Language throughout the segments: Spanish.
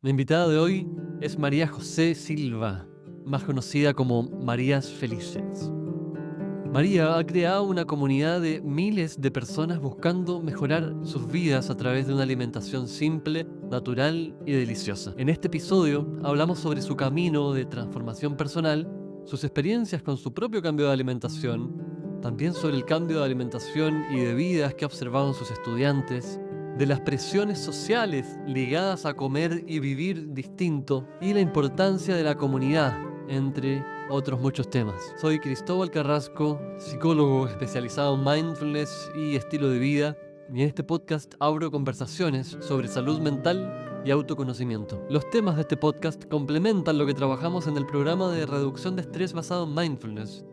La invitada de hoy es María José Silva, más conocida como Marías Felices. María ha creado una comunidad de miles de personas buscando mejorar sus vidas a través de una alimentación simple, natural y deliciosa. En este episodio hablamos sobre su camino de transformación personal, sus experiencias con su propio cambio de alimentación, también sobre el cambio de alimentación y de vidas que ha observado en sus estudiantes, de las presiones sociales ligadas a comer y vivir distinto y la importancia de la comunidad, entre otros muchos temas. Soy Cristóbal Carrasco, psicólogo especializado en mindfulness y estilo de vida, y en este podcast abro conversaciones sobre salud mental y autoconocimiento. Los temas de este podcast complementan lo que trabajamos en el programa de reducción de estrés basado en mindfulness,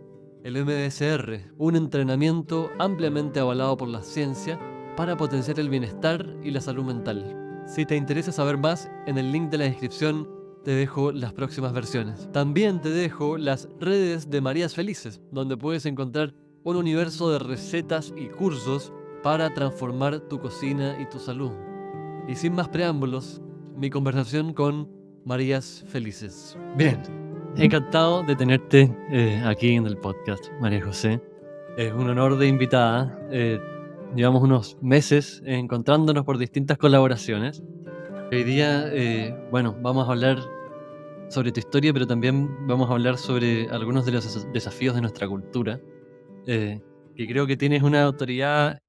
el MBSR, un entrenamiento ampliamente avalado por la ciencia para potenciar el bienestar y la salud mental. Si te interesa saber más, en el link de la descripción te dejo las próximas versiones. También te dejo las redes de Marías Felices, donde puedes encontrar un universo de recetas y cursos para transformar tu cocina y tu salud. Y sin más preámbulos, mi conversación con Marías Felices. Bien, encantado de tenerte aquí en el podcast, María José. Es un honor de invitada. Llevamos unos meses encontrándonos por distintas colaboraciones. Hoy día, vamos a hablar sobre tu historia, pero también vamos a hablar sobre algunos de los desafíos de nuestra cultura, que creo que tienes una autoridad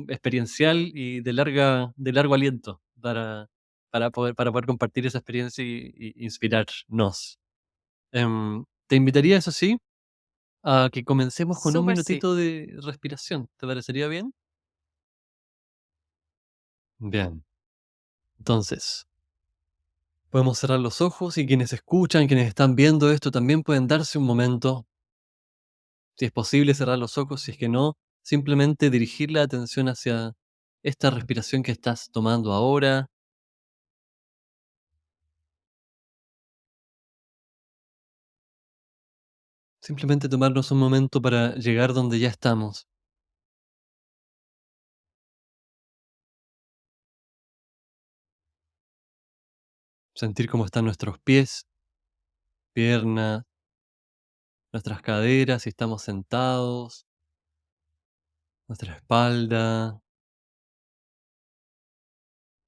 experiencial y de largo aliento para poder compartir esa experiencia y inspirarnos. Te invitaría, eso sí, a que comencemos con un Súper sí. minutito de respiración. ¿Te parecería bien? Bien, entonces, podemos cerrar los ojos y quienes escuchan, quienes están viendo esto, también pueden darse un momento. Si es posible cerrar los ojos, si es que no, simplemente dirigir la atención hacia esta respiración que estás tomando ahora. Simplemente tomarnos un momento para llegar donde ya estamos. Sentir cómo están nuestros pies, piernas, nuestras caderas, si estamos sentados, nuestra espalda,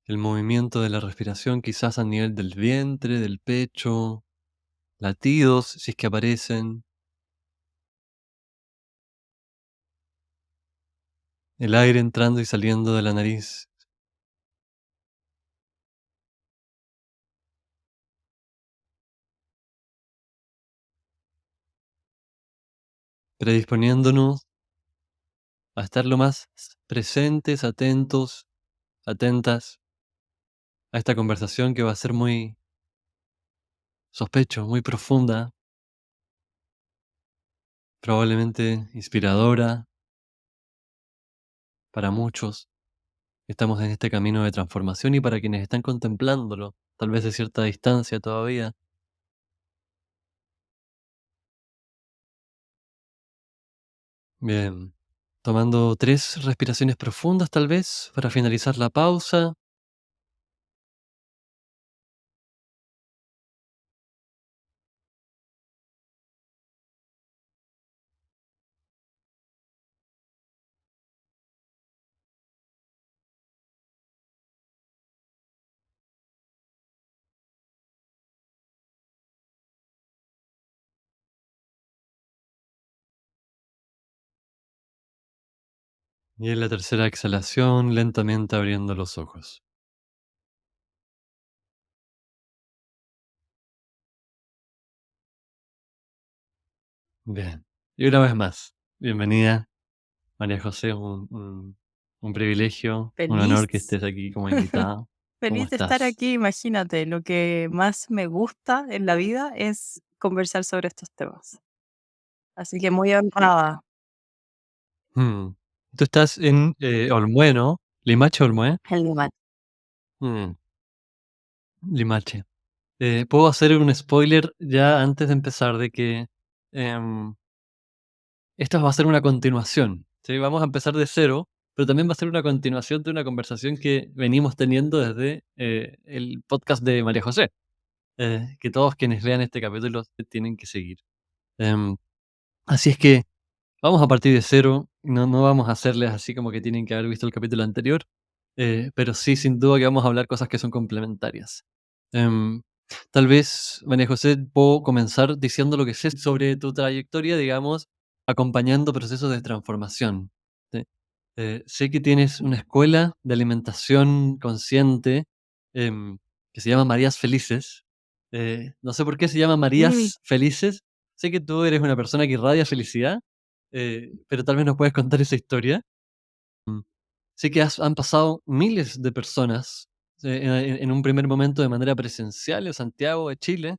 el movimiento de la respiración quizás a nivel del vientre, del pecho, latidos si es que aparecen, el aire entrando y saliendo de la nariz, predisponiéndonos a estar lo más presentes, atentos, atentas a esta conversación que va a ser muy, sospecho, muy profunda, probablemente inspiradora para muchos que estamos en este camino de transformación y para quienes están contemplándolo, tal vez de cierta distancia todavía. Bien, tomando 3 respiraciones profundas tal vez para finalizar la pausa. Y en la tercera exhalación, lentamente abriendo los ojos. Bien. Y una vez más, bienvenida, María José, un privilegio, un honor que Feliz, estés aquí como invitada. ¿Cómo feliz de estar estás? aquí. Imagínate, lo que más me gusta en la vida es conversar sobre estos temas. Así que muy honrada. Mm. Tú estás en Olmué, ¿no? Limache, Olmué. El lugar. Mm, Limache. Puedo hacer un spoiler ya antes de empezar de que em, esto va a ser una continuación, ¿sí? Vamos a empezar de cero, pero también va a ser una continuación de una conversación que venimos teniendo desde el podcast de María José, que todos quienes vean este capítulo tienen que seguir. Em, Así es que vamos a partir de cero, no vamos a hacerles así como que tienen que haber visto el capítulo anterior, pero sí, sin duda que vamos a hablar cosas que son complementarias. Em, Tal vez, María José, puedo comenzar diciendo lo que sé sobre tu trayectoria, digamos, acompañando procesos de transformación. ¿Sí? Sé que tienes una escuela de alimentación consciente em, que se llama Marías Felices. No sé por qué se llama Sí. Marías Felices. Sé que tú eres una persona que irradia felicidad, pero tal vez nos puedes contar esa historia. Mm, Sé que han pasado miles de personas en un primer momento de manera presencial en Santiago de Chile,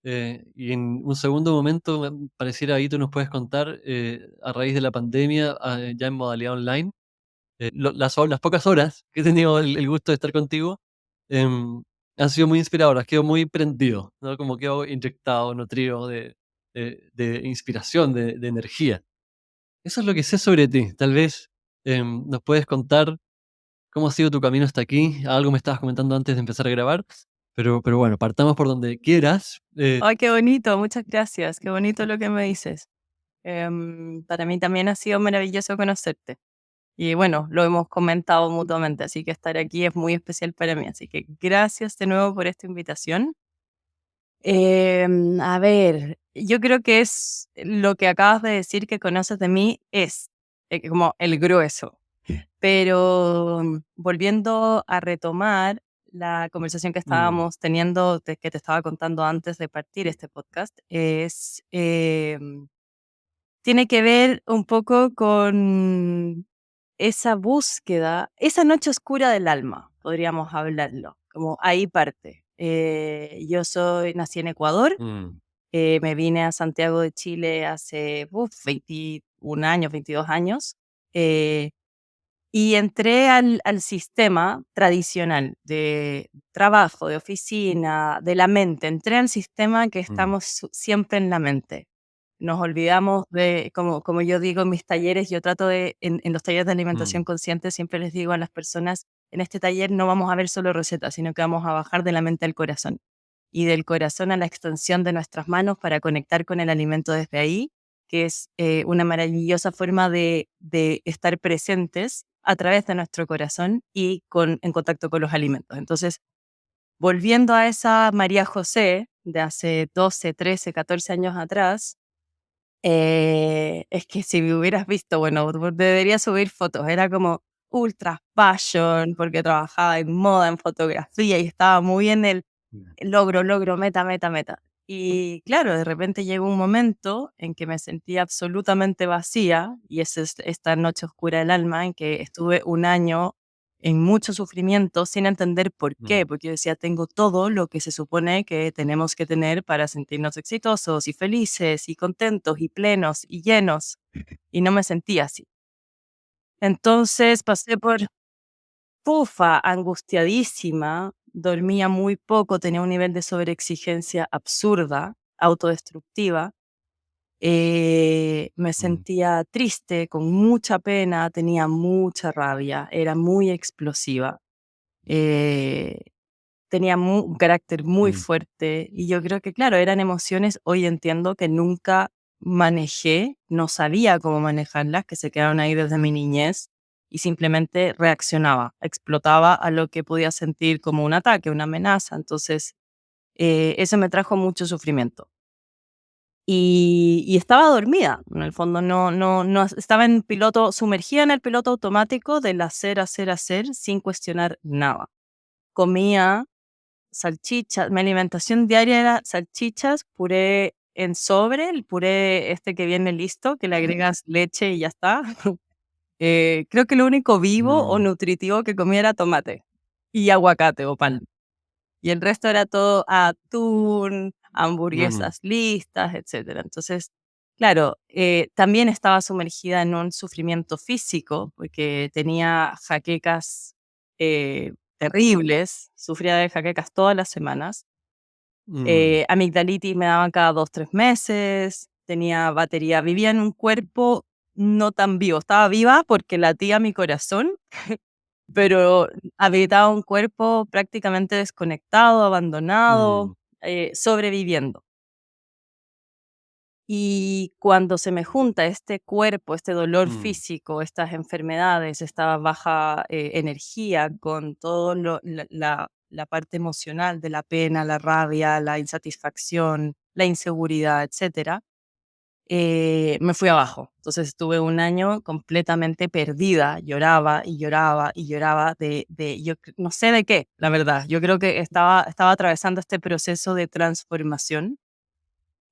y en un segundo momento pareciera ahí tú nos puedes contar a raíz de la pandemia, ya en modalidad online. Las pocas horas que he tenido el gusto de estar contigo em, han sido muy inspiradoras, quedo muy prendido, ¿no? Como quedo inyectado, nutrido de inspiración, de energía. Eso es lo que sé sobre ti. Tal vez nos puedes contar cómo ha sido tu camino hasta aquí. Algo me estabas comentando antes de empezar a grabar, pero bueno, partamos por donde quieras. Ay, qué bonito, muchas gracias. Qué bonito lo que me dices. Para mí también ha sido maravilloso conocerte. Y bueno, lo hemos comentado mutuamente, así que estar aquí es muy especial para mí. Así que gracias de nuevo por esta invitación. A ver, yo creo que es lo que acabas de decir que conoces de mí es como el grueso. Pero volviendo a retomar la conversación que Mm, estábamos teniendo, que te estaba contando antes de partir este podcast, tiene que ver un poco con esa búsqueda, esa noche oscura del alma, podríamos hablarlo, como ahí parte. Nací en Ecuador, mm, me vine a Santiago de Chile hace 21 años, 22 años, eh, y entré al sistema tradicional de trabajo, de oficina, de la mente. Entré al sistema que mm, estamos siempre en la mente. Nos olvidamos de, como yo digo en mis talleres, yo trato de, en los talleres de alimentación mm, consciente, siempre les digo a las personas, en este taller no vamos a ver solo recetas, sino que vamos a bajar de la mente al corazón y del corazón a la extensión de nuestras manos para conectar con el alimento desde ahí, que es una maravillosa forma de estar presentes a través de nuestro corazón y en contacto con los alimentos. Entonces, volviendo a esa María José de hace 12, 13, 14 años atrás, es que si me hubieras visto, bueno, debería subir fotos, era como ultra fashion, porque trabajaba en moda, en fotografía y estaba muy en el mm, logro, meta, meta, meta. Y claro, de repente llegó un momento en que me sentía absolutamente vacía, y esa es esta noche oscura del alma, en que estuve un año en mucho sufrimiento sin entender por mm, qué, porque yo decía, tengo todo lo que se supone que tenemos que tener para sentirnos exitosos y felices y contentos y plenos y llenos, y no me sentía así. Entonces pasé por pufa, angustiadísima, dormía muy poco, tenía un nivel de sobreexigencia absurda, autodestructiva. Me mm, sentía triste, con mucha pena, tenía mucha rabia, era muy explosiva. eh, Tenía un carácter muy mm, fuerte y yo creo que, claro, eran emociones, hoy entiendo que nunca manejé, no sabía cómo manejarlas, que se quedaron ahí desde mi niñez y simplemente reaccionaba, explotaba a lo que podía sentir como un ataque, una amenaza. Entonces, eso me trajo mucho sufrimiento. Y estaba dormida, en el fondo no estaba en piloto, sumergida en el piloto automático del hacer, hacer, hacer sin cuestionar nada. Comía salchichas, mi alimentación diaria era salchichas, puré en sobre, el puré este que viene listo, que le agregas leche y ya está. Creo que lo único vivo o mm, nutritivo que comía era tomate y aguacate o pan. Y el resto era todo atún, mm, hamburguesas listas, etcétera. Entonces, claro, también estaba sumergida en un sufrimiento físico, porque tenía jaquecas terribles, sufría de jaquecas todas las semanas. mm, Amigdalitis me daban cada 2, 3 meses, tenía batería, vivía en un cuerpo, no tan vivo. Estaba viva porque latía mi corazón, pero habitaba un cuerpo prácticamente desconectado, abandonado, Mm, sobreviviendo. Y cuando se me junta este cuerpo, este dolor mm, físico, estas enfermedades, esta baja energía con todo la parte emocional de la pena, la rabia, la insatisfacción, la inseguridad, etcétera, me fui abajo. Entonces estuve un año completamente perdida, lloraba y lloraba y lloraba no sé de qué, la verdad. Yo creo que estaba atravesando este proceso de transformación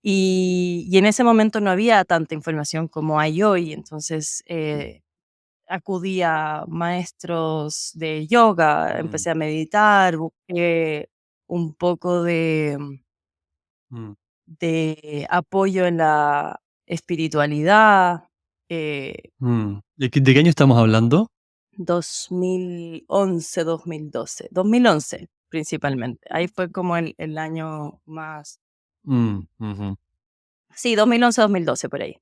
y en ese momento no había tanta información como hay hoy, entonces acudí a maestros de yoga, mm, empecé a meditar, busqué un poco mm, de apoyo en la espiritualidad. ¿De qué año estamos hablando? 2011, 2012, 2011 principalmente. Ahí fue como el año más, Ujú, sí, 2011, 2012 por ahí.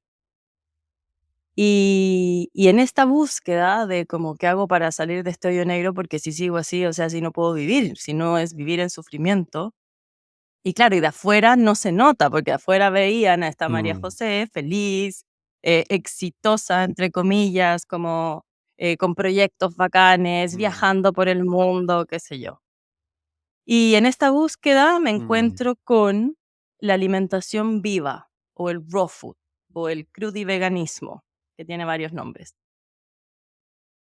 Y en esta búsqueda de como qué hago para salir de este hoyo negro, porque si sigo así, o sea, si no puedo vivir, si no es vivir en sufrimiento. Y claro, y de afuera no se nota, porque afuera veían a esta María mm, José feliz, exitosa, entre comillas, como con proyectos bacanes, mm, viajando por el mundo, qué sé yo. Y en esta búsqueda me mm, encuentro con la alimentación viva, o el raw food, o el crudiveganismo, que tiene varios nombres.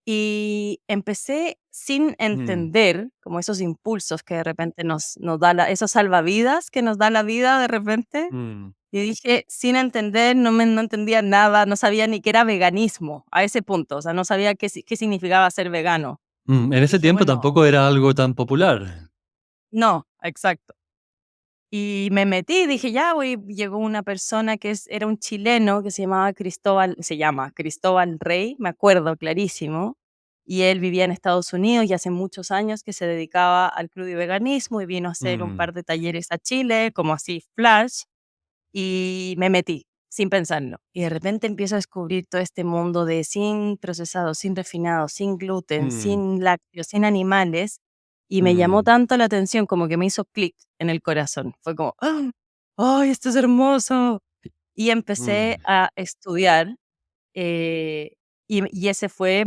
Y empecé sin mm, entender, como esos impulsos que de repente nos da esos salvavidas que nos da la vida de repente. mm, Y dije, sin entender, no entendía nada, no sabía ni qué era veganismo a ese punto, o sea, no sabía qué significaba ser vegano. En ese Dije, tiempo bueno, tampoco era algo tan popular. no, exacto. Y me metí, dije, ya voy, llegó una persona era un chileno que se llama Cristóbal Rey, me acuerdo clarísimo, y él vivía en Estados Unidos y hace muchos años que se dedicaba al crudo y veganismo y vino a hacer un Mm, par de talleres a Chile, como así, flash, y me metí sin pensarlo. Y de repente empiezo a descubrir todo este mundo de sin procesados, sin refinados, sin gluten, mm, sin lácteos, sin animales. Y me llamó mm, tanto la atención como que me hizo clic en el corazón. Fue como, ¡ah! ¡Ay, esto es hermoso! Y empecé mm, a estudiar. Y ese fue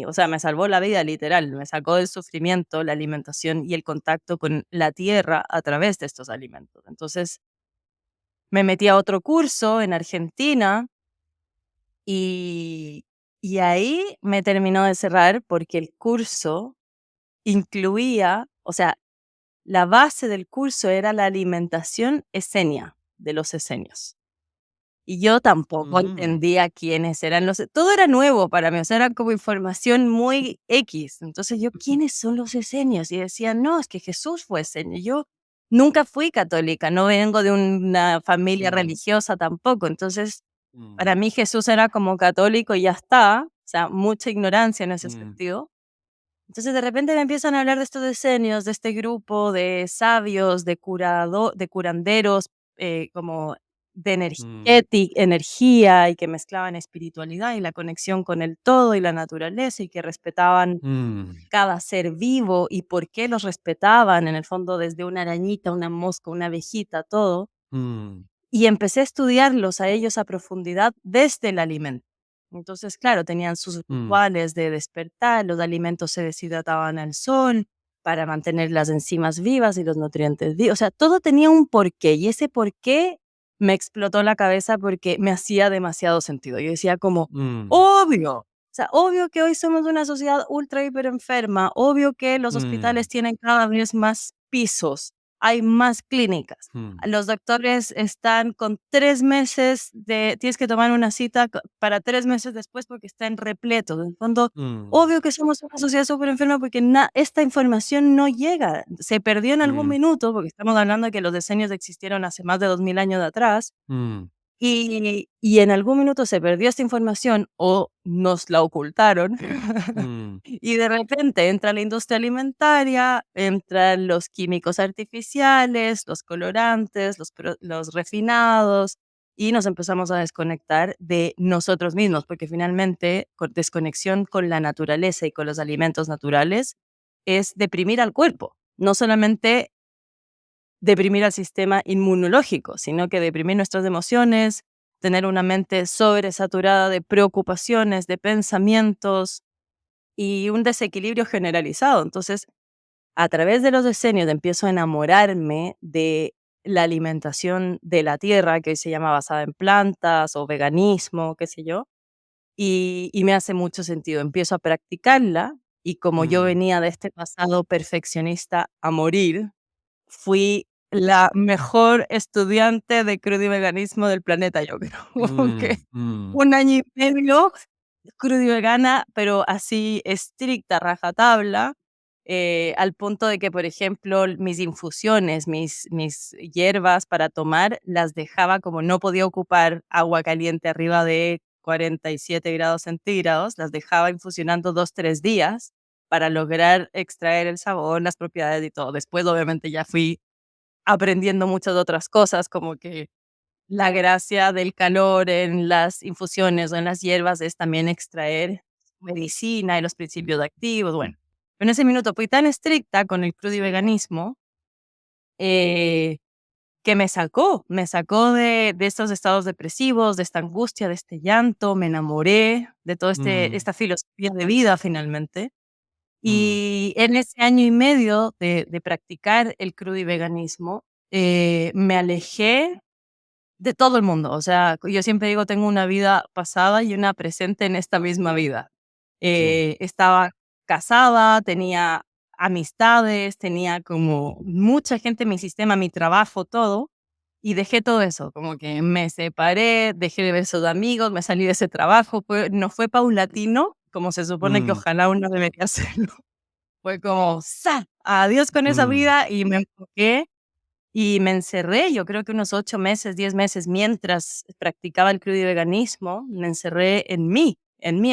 o sea, me salvó la vida literal, me sacó del sufrimiento, la alimentación y el contacto con la tierra a través de estos alimentos. Entonces, me metí a otro curso en Argentina y y ahí me terminó de cerrar porque el curso incluía, o sea, la base del curso era la alimentación esenia, de los esenios. Y yo tampoco ujú, entendía quiénes eran todo era nuevo para mí, o sea, era como información muy x. Entonces yo, ¿quiénes son los esenios? Y decían: "No, es que Jesús fue esenio". Y yo nunca fui católica, no vengo de una familia mm, religiosa tampoco. Entonces, para mm, mí Jesús era como católico y ya está, o sea, mucha ignorancia en ese mm, sentido. Entonces, de repente me empiezan a hablar de estos decenios, de este grupo de sabios, de curanderos, como de mm, energía y que mezclaban espiritualidad y la conexión con el todo y la naturaleza y que respetaban mm, cada ser vivo y por qué los respetaban, en el fondo, desde una arañita, una mosca, una abejita, todo. mm, Y empecé a estudiarlos a ellos a profundidad desde el alimento. Entonces, claro, tenían sus mm, rituales de despertar, los alimentos se deshidrataban al sol para mantener las enzimas vivas y los nutrientes vivos. O sea, todo tenía un porqué y ese porqué me explotó la cabeza porque me hacía demasiado sentido. Yo decía como, mm, obvio. O sea, obvio que hoy somos una sociedad ultra hiper enferma, obvio que los mm, hospitales tienen cada vez más pisos, hay más clínicas, mm, los doctores están con 3 meses tienes que tomar una cita para 3 meses después porque están repletos. En el fondo, mm, obvio que somos una sociedad súper enferma porque esta información no llega. Se perdió en algún mm, minuto, porque estamos hablando de que los decenios existieron hace más de 2000 años de atrás, mm, y en algún minuto se perdió esta información o nos la ocultaron. mm, Y de repente entra la industria alimentaria, entran los químicos artificiales, los colorantes, los refinados, y nos empezamos a desconectar de nosotros mismos, porque finalmente desconexión con la naturaleza y con los alimentos naturales es deprimir al cuerpo, no solamente deprimir al sistema inmunológico, sino que deprimir nuestras emociones, tener una mente sobresaturada de preocupaciones, de pensamientos y un desequilibrio generalizado. Entonces, a través de los decenios empiezo a enamorarme de la alimentación de la tierra, que hoy se llama basada en plantas o veganismo, qué sé yo, y me hace mucho sentido. Empiezo a practicarla y como yo Mm, venía de este pasado perfeccionista a morir, fui la mejor estudiante de crudo y veganismo del planeta, yo creo. Como que mm, mm, 1 año y medio crudo y vegana, pero así estricta, rajatabla, al punto de que, por ejemplo, mis infusiones, mis hierbas para tomar, las dejaba como no podía ocupar agua caliente arriba de 47 grados centígrados, las dejaba infusionando 2 3 días para lograr extraer el sabor, las propiedades y todo. Después, obviamente, ya fui aprendiendo muchas otras cosas, como que la gracia del calor en las infusiones o en las hierbas es también extraer medicina y los principios activos, bueno. En ese minuto fui tan estricta con el crudo y veganismo, eh, que me sacó de estos estados depresivos, de esta angustia, de este llanto, me enamoré de todo mm, esta filosofía de vida finalmente. mm, Y en ese año y medio de practicar el crudo y veganismo, me alejé de todo el mundo. O sea, yo siempre digo, tengo una vida pasada y una presente en esta misma vida. sí. Estaba casada, tenía amistades, tenía como mucha gente en mi sistema, mi trabajo, todo, y dejé todo eso, como que me separé, dejé de ver esos amigos, me salí de ese trabajo, no fue paulatino, como se supone que Mm, ojalá uno debería hacerlo. Fue como, ¡za! Adiós con esa mm, vida y me enfoqué y me encerré, yo creo que unos 8 meses, 10 meses mientras practicaba el crudo y veganismo, me encerré en mí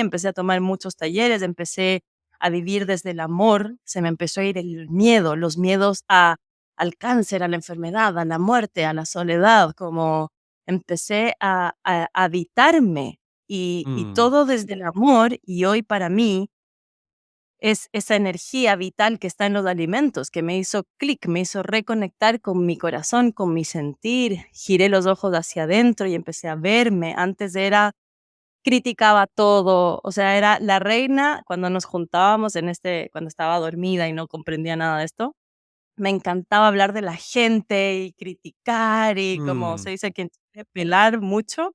empecé a tomar muchos talleres, empecé a vivir desde el amor, se me empezó a ir el miedo, los miedos al cáncer, a la enfermedad, a la muerte, a la soledad, como empecé a habitarme y mm, todo desde el amor y hoy para mí es esa energía vital que está en los alimentos, que me hizo clic, me hizo reconectar con mi corazón, con mi sentir. Giré los ojos hacia adentro y empecé a verme. Antes era criticaba todo, o sea, era la reina cuando nos juntábamos cuando estaba dormida y no comprendía nada de esto. Me encantaba hablar de la gente y criticar y como mm, se dice que pelar mucho.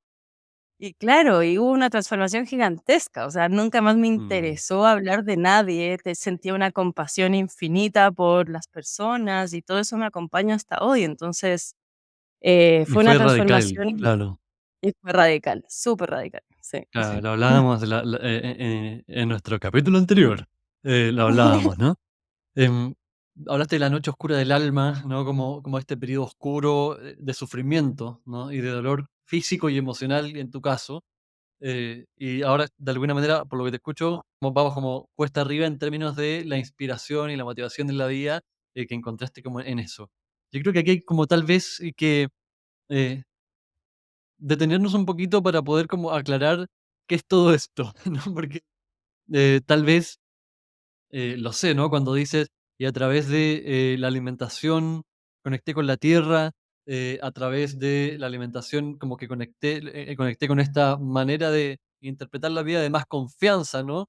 Y claro, y hubo una transformación gigantesca, o sea, nunca más me mm. interesó hablar de nadie, sentía una compasión infinita por las personas y todo eso me acompaña hasta hoy. Entonces, Y fue una fue radical, transformación claro. y fue radical, súper radical, sí, sí. Claro, lo hablábamos en nuestro capítulo anterior, lo hablábamos, ¿no? Em, Hablaste de la noche oscura del alma, ¿no? Como este periodo oscuro de sufrimiento, ¿no? Y de dolor físico y emocional en tu caso. Y ahora, de alguna manera, por lo que te escucho, como vamos como cuesta arriba en términos de la inspiración y la motivación de la vida que encontraste como en eso. Yo creo que aquí hay como tal vez que eh, detenernos un poquito para poder como aclarar qué es todo esto, ¿no? Porque tal vez lo sé, ¿no? Cuando dices, y a través de la alimentación conecté con la tierra, a través de la alimentación como que conecté con esta manera de interpretar la vida de más confianza, ¿no?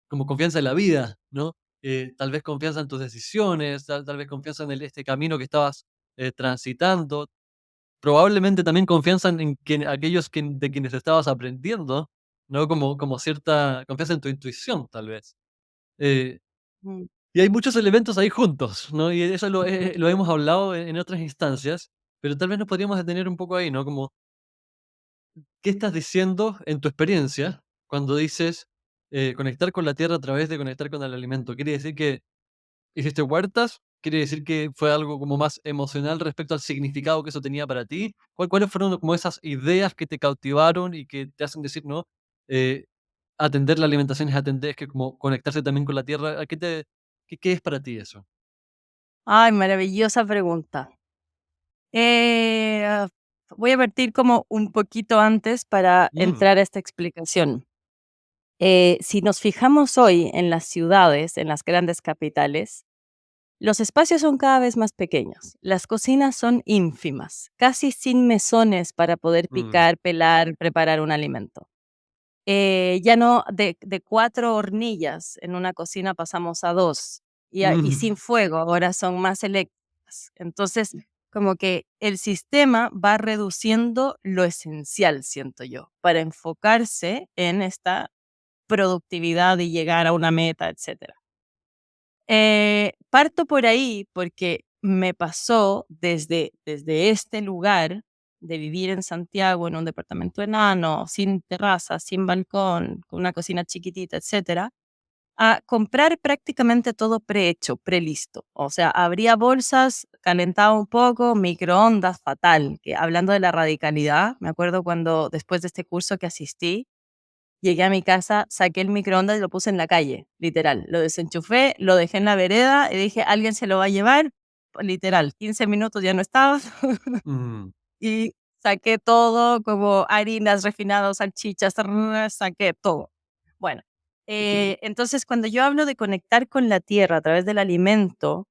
Como confianza en la vida, ¿no? Tal vez confianza en tus decisiones, tal vez confianza en este camino que estabas transitando, probablemente también confianza en aquellos de quienes estabas aprendiendo, ¿no? Como cierta confianza en tu intuición, tal vez. Eh, Mm. y hay muchos elementos ahí juntos, ¿no? Y eso lo hemos hablado en otras instancias, pero tal vez nos podríamos detener un poco ahí, ¿no? Como, ¿qué estás diciendo en tu experiencia cuando dices conectar con la tierra a través de conectar con el alimento? ¿Quiere decir que hiciste huertas? ¿Quiere decir que fue algo como más emocional respecto al significado que eso tenía para ti? ¿Cuáles fueron como esas ideas que te cautivaron y que te hacen decir, no? Eh, Atender la alimentación es atender, es que como conectarse también con la tierra. ¿Qué es para ti eso? Ay, maravillosa pregunta. Voy a partir como un poquito antes para Mm, entrar a esta explicación. Si nos fijamos hoy en las ciudades, en las grandes capitales, los espacios son cada vez más pequeños. Las cocinas son ínfimas, casi sin mesones para poder mm, picar, pelar, preparar un alimento. Ya no de 4 hornillas en una cocina pasamos a 2 y mm, sin fuego, ahora son más eléctricas. Entonces, como que el sistema va reduciendo lo esencial, siento yo, para enfocarse en esta productividad y llegar a una meta, etcétera. Parto por ahí porque me pasó desde este lugar de vivir en Santiago, en un departamento enano, sin terraza, sin balcón, con una cocina chiquitita, etcétera, a comprar prácticamente todo prehecho, prelisto. O sea, abría bolsas, calentaba un poco, microondas, fatal. Que hablando de la radicalidad, me acuerdo cuando después de este curso que asistí, llegué a mi casa, saqué el microondas y lo puse en la calle, literal. Lo desenchufé, lo dejé en la vereda y dije, alguien se lo va a llevar, literal. 15 minutos ya no estaba mm, y saqué todo, como harinas refinadas, salchichas, saqué todo. Bueno, entonces cuando yo hablo de conectar con la tierra a través del alimento,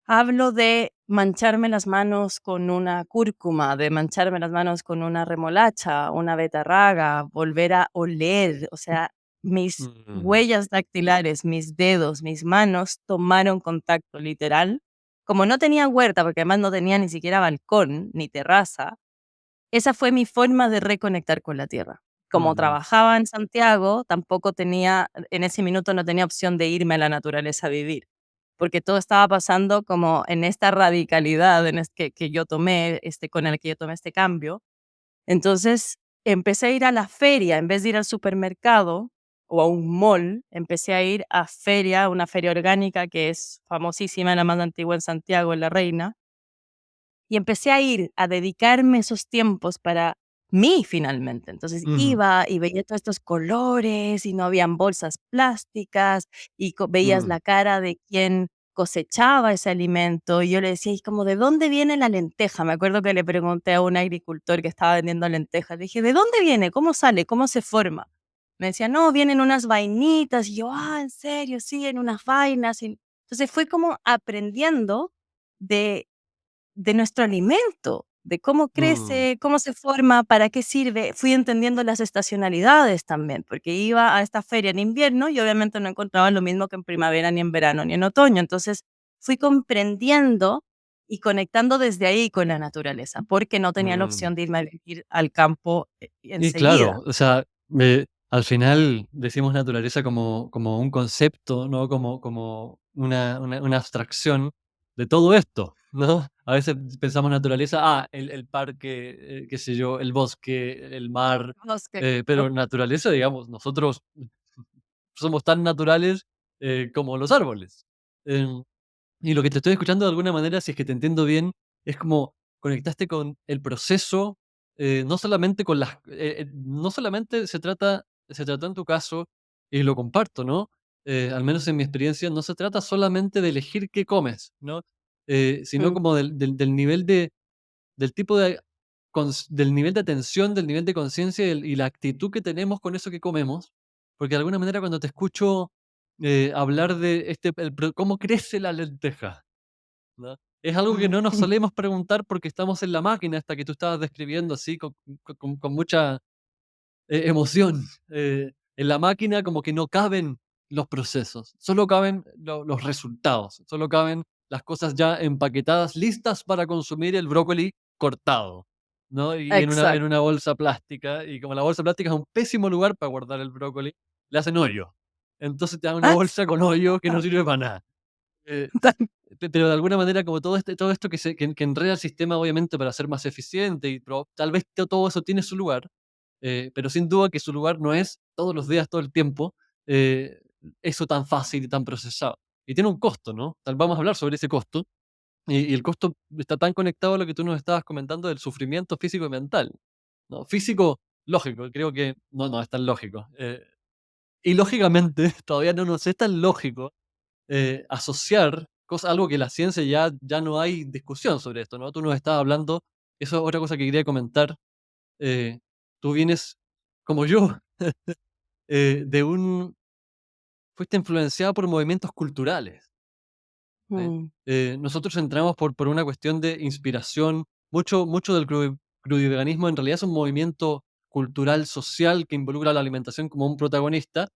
hablo de mancharme las manos con una cúrcuma, de mancharme las manos con una remolacha, una betarraga, volver a oler, o sea, mis mm, huellas dactilares, mis dedos, mis manos tomaron contacto literal. Como no tenía huerta, porque además no tenía ni siquiera balcón ni terraza, esa fue mi forma de reconectar con la tierra. Como mm, trabajaba en Santiago, tampoco tenía, en ese minuto no tenía opción de irme a la naturaleza a vivir, porque todo estaba pasando como en esta radicalidad que yo tomé, con el que yo tomé este cambio. Entonces, empecé a ir a la feria, en vez de ir al supermercado o a un mall, empecé a ir a feria, una feria orgánica que es famosísima, la más antigua en Santiago, en La Reina, y empecé a ir, a dedicarme esos tiempos para mí finalmente. Entonces mm, iba y veía todos estos colores y no habían bolsas plásticas y veías mm, la cara de quien cosechaba ese alimento y yo le decía, ¿y como de dónde viene la lenteja? Me acuerdo que le pregunté a un agricultor que estaba vendiendo lentejas, le dije, ¿de dónde viene? ¿Cómo sale? ¿Cómo se forma? Me decía, no, vienen unas vainitas. Y yo, ah, ¿en serio? Sí, en unas vainas. Entonces fui como aprendiendo de nuestro alimento, de cómo mm. crece, cómo se forma, para qué sirve. Fui entendiendo las estacionalidades también, porque iba a esta feria en invierno y obviamente no encontraba lo mismo que en primavera, ni en verano, ni en otoño. Entonces fui comprendiendo y conectando desde ahí con la naturaleza, porque no tenía la Mm. opción de irme a vivir al campo Y enseguida. claro, o sea, al final decimos naturaleza como un concepto, ¿no? Como una abstracción de todo esto, ¿no? A veces pensamos naturaleza, el parque, qué sé yo, el bosque, el mar, Los que pero naturaleza, digamos, nosotros somos tan naturales como los árboles. Em, y lo que te estoy escuchando de alguna manera, si es que te entiendo bien, es como conectaste con el proceso, no solamente con no solamente se trató en tu caso, y lo comparto, ¿no? Al menos en mi experiencia, no se trata solamente de elegir qué comes, ¿no? Sino mm, como del nivel del tipo de, del nivel de atención, del nivel de conciencia y la actitud que tenemos con eso que comemos, porque de alguna manera cuando te escucho hablar de cómo crece la lenteja, ¿no? Es algo que mm, no nos solemos preguntar porque estamos en la máquina, esta que tú estabas describiendo así con mucha emoción. En la máquina como que no caben los procesos, solo caben los resultados, solo caben las cosas ya empaquetadas, listas para consumir el brócoli cortado, ¿no? Y en exacto. una bolsa plástica, y como la bolsa plástica es un pésimo lugar para guardar el brócoli, le hacen hoyo. Entonces te dan una Ah, bolsa con hoyo que no sirve para nada. Eh, pero de alguna manera, como todo esto que enreda el sistema, obviamente, para ser más eficiente y tal vez todo eso tiene su lugar, pero sin duda que su lugar no es todos los días, todo el tiempo, eh, eso tan fácil y tan procesado. Y tiene un costo, ¿no? Vamos a hablar sobre ese costo. Y el costo está tan conectado a lo que tú nos estabas comentando del sufrimiento físico y mental, ¿no? Físico, lógico, creo que no es tan lógico. Y lógicamente, todavía no nos es tan lógico asociar algo que la ciencia ya no hay discusión sobre esto, ¿no? Tú nos estabas hablando eso es otra cosa que quería comentar. Tú vienes, como yo, de un fuiste influenciado por movimientos culturales, ¿sí? Mm, Nosotros entramos por una cuestión de inspiración. Mucho del crudiveganismo en realidad es un movimiento cultural, social, que involucra a la alimentación como un protagonista.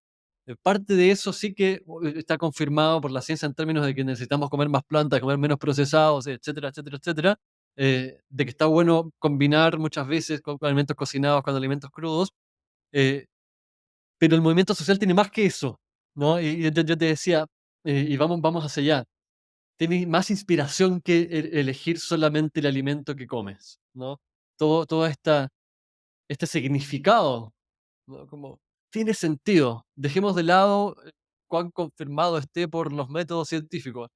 Parte de eso sí que está confirmado por la ciencia en términos de que necesitamos comer más plantas, comer menos procesados, etcétera, etcétera, etcétera. De que está bueno combinar muchas veces con alimentos cocinados con alimentos crudos. eh, pero el movimiento social tiene más que eso, ¿no? Y yo te decía, y vamos hacia allá, tiene más inspiración que elegir solamente el alimento que comes, ¿no? Todo este significado, ¿no? Como tiene sentido. Dejemos de lado cuán confirmado esté por los métodos científicos.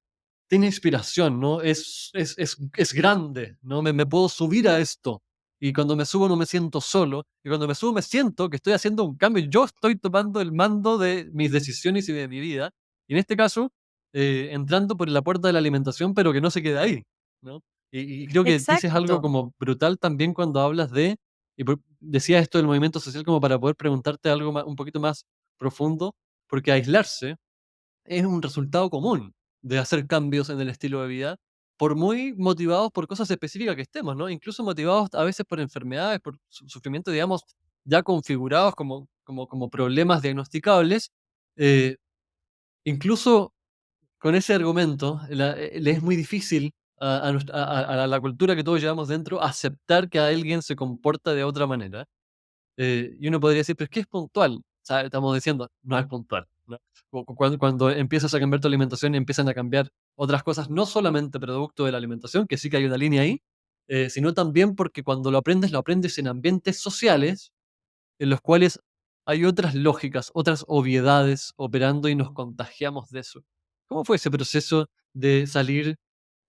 Tiene inspiración, ¿no? Es grande, ¿no? Me puedo subir a esto. Y cuando me subo no me siento solo. Y cuando me subo me siento que estoy haciendo un cambio. Yo estoy tomando el mando de mis decisiones y de mi vida. Y en este caso, entrando por la puerta de la alimentación, pero que no se quede ahí, ¿no? Y creo que dices algo exacto, como brutal también cuando hablas de, decías esto del movimiento social como para poder preguntarte algo un poquito más profundo, porque aislarse es un resultado común de hacer cambios en el estilo de vida, por muy motivados por cosas específicas que estemos, ¿no? Incluso motivados a veces por enfermedades, por sufrimiento, digamos, ya configurados como problemas diagnosticables. eh, Incluso con ese argumento, le es muy difícil a la cultura que todos llevamos dentro aceptar que alguien se comporta de otra manera. Y uno podría decir, pero es que es puntual. O sea, estamos diciendo, no es puntual, ¿no? Cuando empiezas a cambiar tu alimentación y empiezan a cambiar otras cosas, no solamente producto de la alimentación, que sí que hay una línea ahí, sino también porque cuando lo aprendes en ambientes sociales en los cuales hay otras lógicas, otras obviedades operando y nos contagiamos de eso. ¿Cómo fue ese proceso de salir?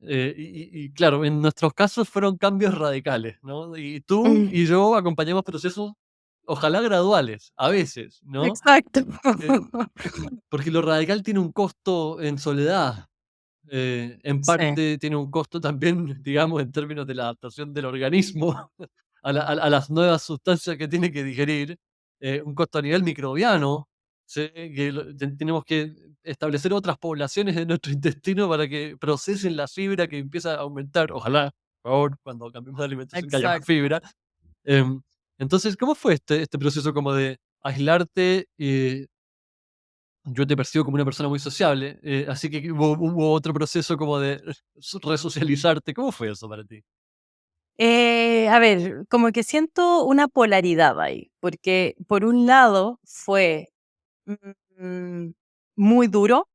Y claro, en nuestros casos fueron cambios radicales, ¿no? Y tú mm, y yo acompañamos procesos, ojalá graduales, a veces, ¿no? exacto. Eh, Porque lo radical tiene un costo en soledad, en Sí, parte tiene un costo también, digamos, en términos de la adaptación del organismo a las nuevas sustancias que tiene que digerir, un costo a nivel microbiano, ¿sí? Que tenemos que establecer otras poblaciones de nuestro intestino para que procesen la fibra que empieza a aumentar. Ojalá, por favor, cuando cambiemos de alimentación que haya más exacto. fibra. Em, entonces, ¿cómo fue este proceso como de aislarte? Yo te percibo como una persona muy sociable, así que hubo otro proceso como de resocializarte. ¿Cómo fue eso para ti? A ver, como que siento una polaridad ahí, porque por un lado fue mm, muy duro,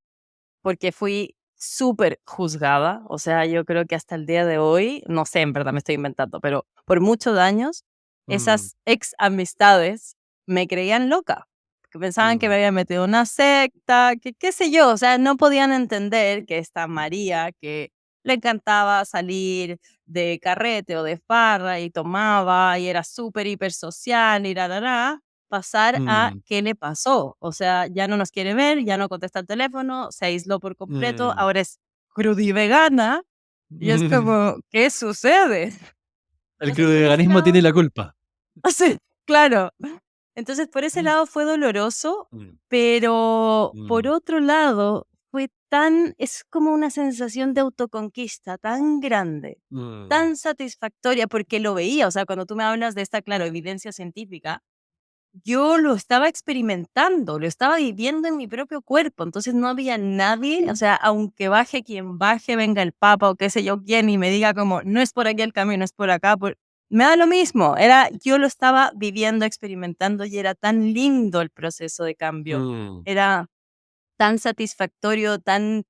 porque fui súper juzgada, o sea, yo creo que hasta el día de hoy, no sé, en verdad me estoy inventando, pero por muchos años, Mm, esas ex amistades me creían loca, que pensaban que me mm, había metido en una secta, que qué sé yo, o sea, no podían entender que esta María, que le encantaba salir de carrete o de farra y tomaba y era súper hiper social y pasar a mm, qué le pasó. O sea, ya no nos quiere ver, ya no contesta el teléfono, se aisló por completo, mm. ahora es crudivegana y es como, ¿qué sucede? El Entonces, por ese veganismo tiene lado, la culpa. sí, claro. Entonces, por ese lado fue doloroso, Mm, pero por mm, otro lado fue tan, es como una sensación de autoconquista tan grande, mm, tan satisfactoria, porque lo veía, o sea, cuando tú me hablas de esta, claro, evidencia científica, yo lo estaba experimentando, lo estaba viviendo en mi propio cuerpo, entonces no había nadie, o sea, aunque baje quien baje, venga el papa o qué sé yo quién y me diga como, no es por aquí el camino, es por acá, me da lo mismo, era, yo lo estaba viviendo, experimentando y era tan lindo el proceso de cambio, mm, era tan satisfactorio, tan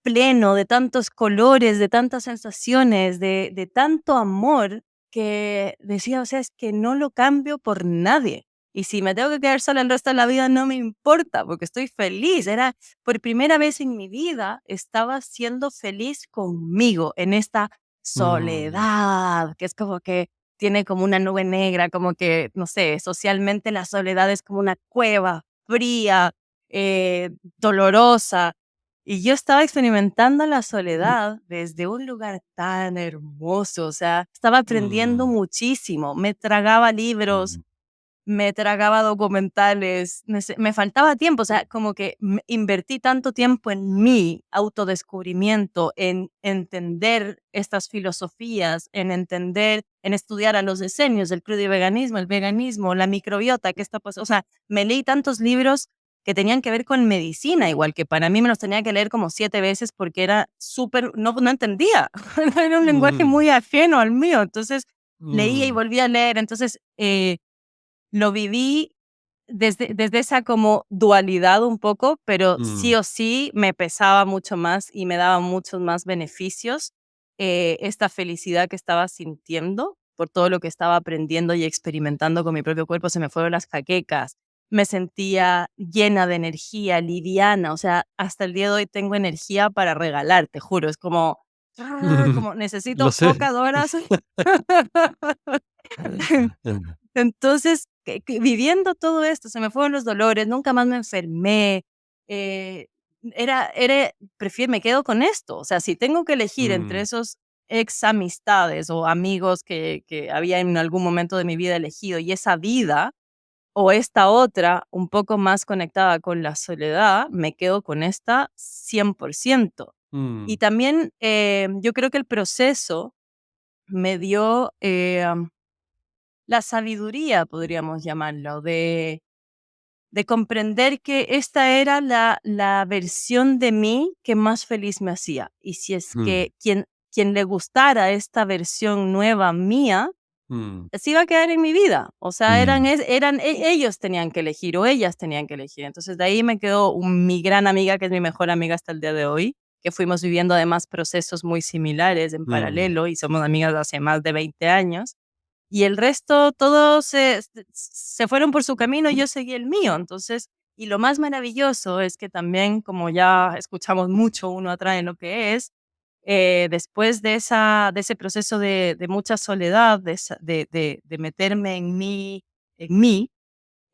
pleno, de tantos colores, de tantas sensaciones, de tanto amor, que decía, o sea, es que no lo cambio por nadie. Y si me tengo que quedar sola el resto de la vida, no me importa, porque estoy feliz. Era por primera vez en mi vida, estaba siendo feliz conmigo en esta mm, soledad, que es como que tiene como una nube negra, como que, no sé, socialmente la soledad es como una cueva fría, dolorosa, Y yo estaba experimentando la soledad desde un lugar tan hermoso, o sea, estaba aprendiendo Mm, muchísimo, me tragaba libros, mm, me tragaba documentales, me faltaba tiempo, o sea, como que invertí tanto tiempo en mi autodescubrimiento, en entender estas filosofías, en entender, en estudiar a los decenios, el crudiveganismo, el veganismo, la microbiota, qué está pasando, o sea, me leí tantos libros que tenían que ver con medicina, igual que para mí me los tenía que leer como 7 veces porque era súper, no entendía, era un lenguaje mm, muy ajeno al mío, entonces leía y mm, volvía a leer, entonces lo viví desde esa como dualidad un poco, pero sí mm, o sí me pesaba mucho más y me daba muchos más beneficios, esta felicidad que estaba sintiendo por todo lo que estaba aprendiendo y experimentando con mi propio cuerpo. Se me fueron las jaquecas, me sentía llena de energía, liviana, o sea, hasta el día de hoy tengo energía para regalar, te juro, es como, mm. como Lo necesito sé. pocas horas. Entonces, viviendo todo esto, se me fueron los dolores, nunca más me enfermé, prefiero, me quedo con esto. O sea, si tengo que elegir entre Mm, esos ex amistades o amigos que había en algún momento de mi vida elegido y esa vida o esta otra un poco más conectada con la soledad, me quedo con esta 100%. Y mm, también yo creo que el proceso me dio la sabiduría, podríamos llamarlo, de comprender que esta era la versión de mí que más feliz me hacía. Y si es mm, que quien le gustara esta versión nueva mía, mm, se iba a quedar en mi vida. O sea, mm, ellos tenían que elegir o ellas tenían que elegir. Entonces de ahí me quedó mi gran amiga, que es mi mejor amiga hasta el día de hoy, que fuimos viviendo además procesos muy similares en mm, paralelo y somos amigas hace más de 20 años. Y el resto, todos se fueron por su camino y yo seguí el mío. Entonces, y lo más maravilloso es que también, como ya escuchamos mucho uno atrás en lo que es, después de ese proceso de mucha soledad, de meterme en mí,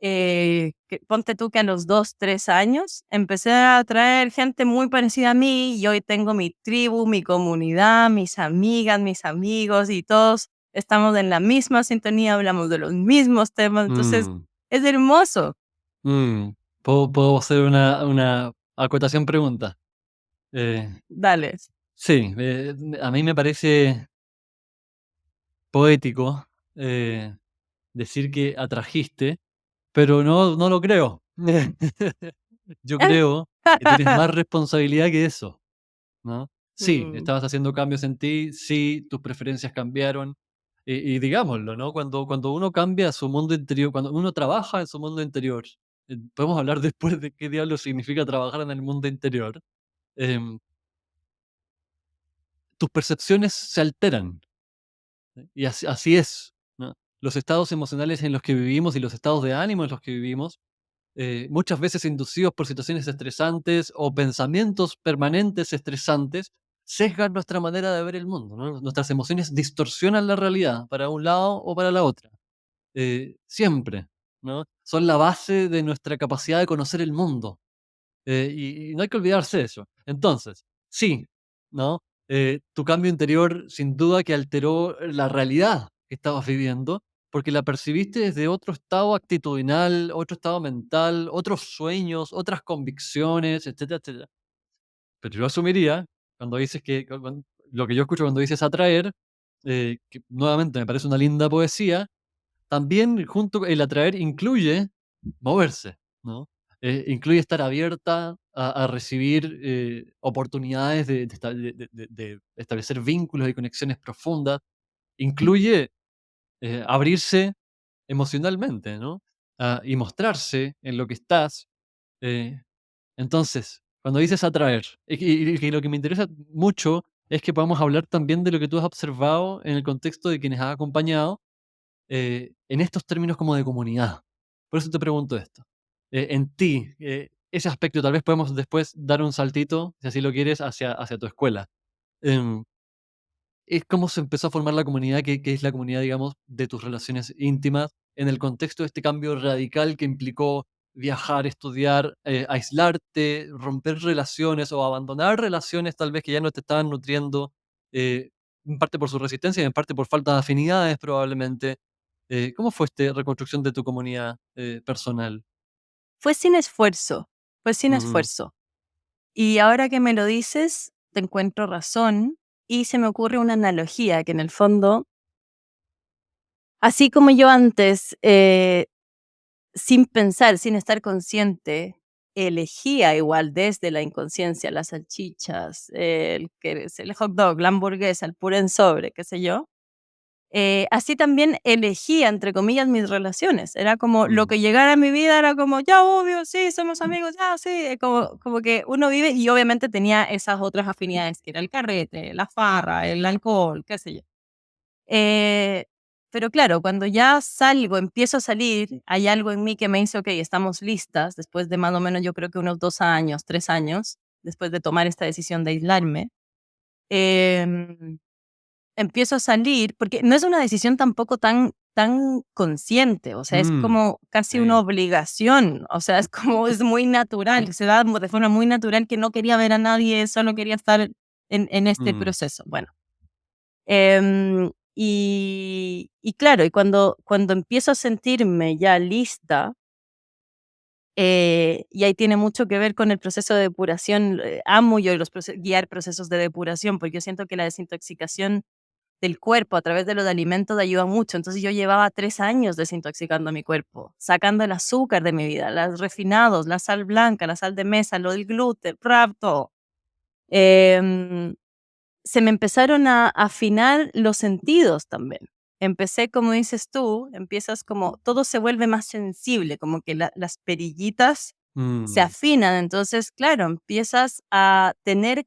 que ponte tú que a los 2, 3 años empecé a atraer gente muy parecida a mí y hoy tengo mi tribu, mi comunidad, mis amigas, mis amigos y todos estamos en la misma sintonía, hablamos de los mismos temas, entonces mm, es hermoso. mm. ¿Puedo hacer una acotación pregunta? Eh, Dale. sí, a mí me parece poético eh, decir que atrajiste, pero no lo creo. Yo creo que tienes más responsabilidad que eso, ¿no? Sí, Mm, estabas haciendo cambios en ti, sí, tus preferencias cambiaron, y digámoslo, ¿no? Cuando uno cambia su mundo interior, cuando uno trabaja en su mundo interior, podemos hablar después de qué diablo significa trabajar en el mundo interior, em, tus percepciones se alteran, y así es, ¿no? Los estados emocionales en los que vivimos y los estados de ánimo en los que vivimos muchas veces inducidos por situaciones estresantes o pensamientos permanentes estresantes, sesgan nuestra manera de ver el mundo, ¿no? Nuestras emociones distorsionan la realidad para un lado o para la otra. Siempre, ¿no? Son la base de nuestra capacidad de conocer el mundo. Y no hay que olvidarse de eso. Entonces, sí, ¿no? Tu cambio interior sin duda que alteró la realidad que estabas viviendo, porque la percibiste desde otro estado actitudinal, otro estado mental, otros sueños, otras convicciones, etcétera, etcétera. Pero yo asumiría, cuando dices lo que yo escucho cuando dices atraer, que nuevamente me parece una linda poesía, también junto el atraer incluye moverse, ¿no? Incluye estar abierta a recibir, oportunidades de establecer vínculos y conexiones profundas. Incluye, abrirse emocionalmente, ¿no? Y mostrarse en lo que estás. eh, entonces, cuando dices atraer, y lo que me interesa mucho es que podamos hablar también de lo que tú has observado en el contexto de quienes has acompañado, en estos términos como de comunidad. Por eso te pregunto esto. En ti, ese aspecto, tal vez podemos después dar un saltito, si así lo quieres, hacia tu escuela. Em, es cómo se empezó a formar la comunidad, que es la comunidad, digamos, de tus relaciones íntimas, en el contexto de este cambio radical que implicó viajar, estudiar, aislarte, romper relaciones o abandonar relaciones tal vez que ya no te estaban nutriendo, en parte por su resistencia y en parte por falta de afinidades probablemente. ¿Cómo fue esta reconstrucción de tu comunidad personal? Fue sin esfuerzo, fue sin Ujú. esfuerzo. Y ahora que me lo dices, te encuentro razón y se me ocurre una analogía que en el fondo, así como yo antes, sin pensar, sin estar consciente, elegía igual desde la inconsciencia las salchichas, el hot dog, la hamburguesa, el puré en sobre, qué sé yo. Así también elegía, entre comillas, mis relaciones. Era como lo Mm, que llegara a mi vida era como, ya, obvio, sí, somos amigos, ya, sí. Como que uno vive y obviamente tenía esas otras afinidades, que era el carrete, la farra, el alcohol, qué sé yo. Eh, pero claro, cuando ya salgo, empiezo a salir, hay algo en mí que me dice, ok, estamos listas, después de más o menos yo creo que unos 2 años, 3 años, después de tomar esta decisión de aislarme. em, Empiezo a salir, porque no es una decisión tampoco tan consciente, o sea, es mm, como casi una okey. obligación, o sea, es como es muy natural, se da de forma muy natural que no quería ver a nadie, solo quería estar en este Mm, proceso. Bueno, y claro, y cuando empiezo a sentirme ya lista, y ahí tiene mucho que ver con el proceso de depuración, amo yo guiar procesos de depuración, porque yo siento que la desintoxicación del cuerpo a través de los alimentos ayuda mucho. Entonces yo llevaba 3 años desintoxicando mi cuerpo, sacando el azúcar de mi vida, los refinados, la sal blanca, la sal de mesa, lo del gluten, rap, todo. Em, Se me empezaron a afinar los sentidos también. Empecé, como dices tú, empiezas como, todo se vuelve más sensible, como que las perillitas se mm, afinan. Entonces, claro, empiezas a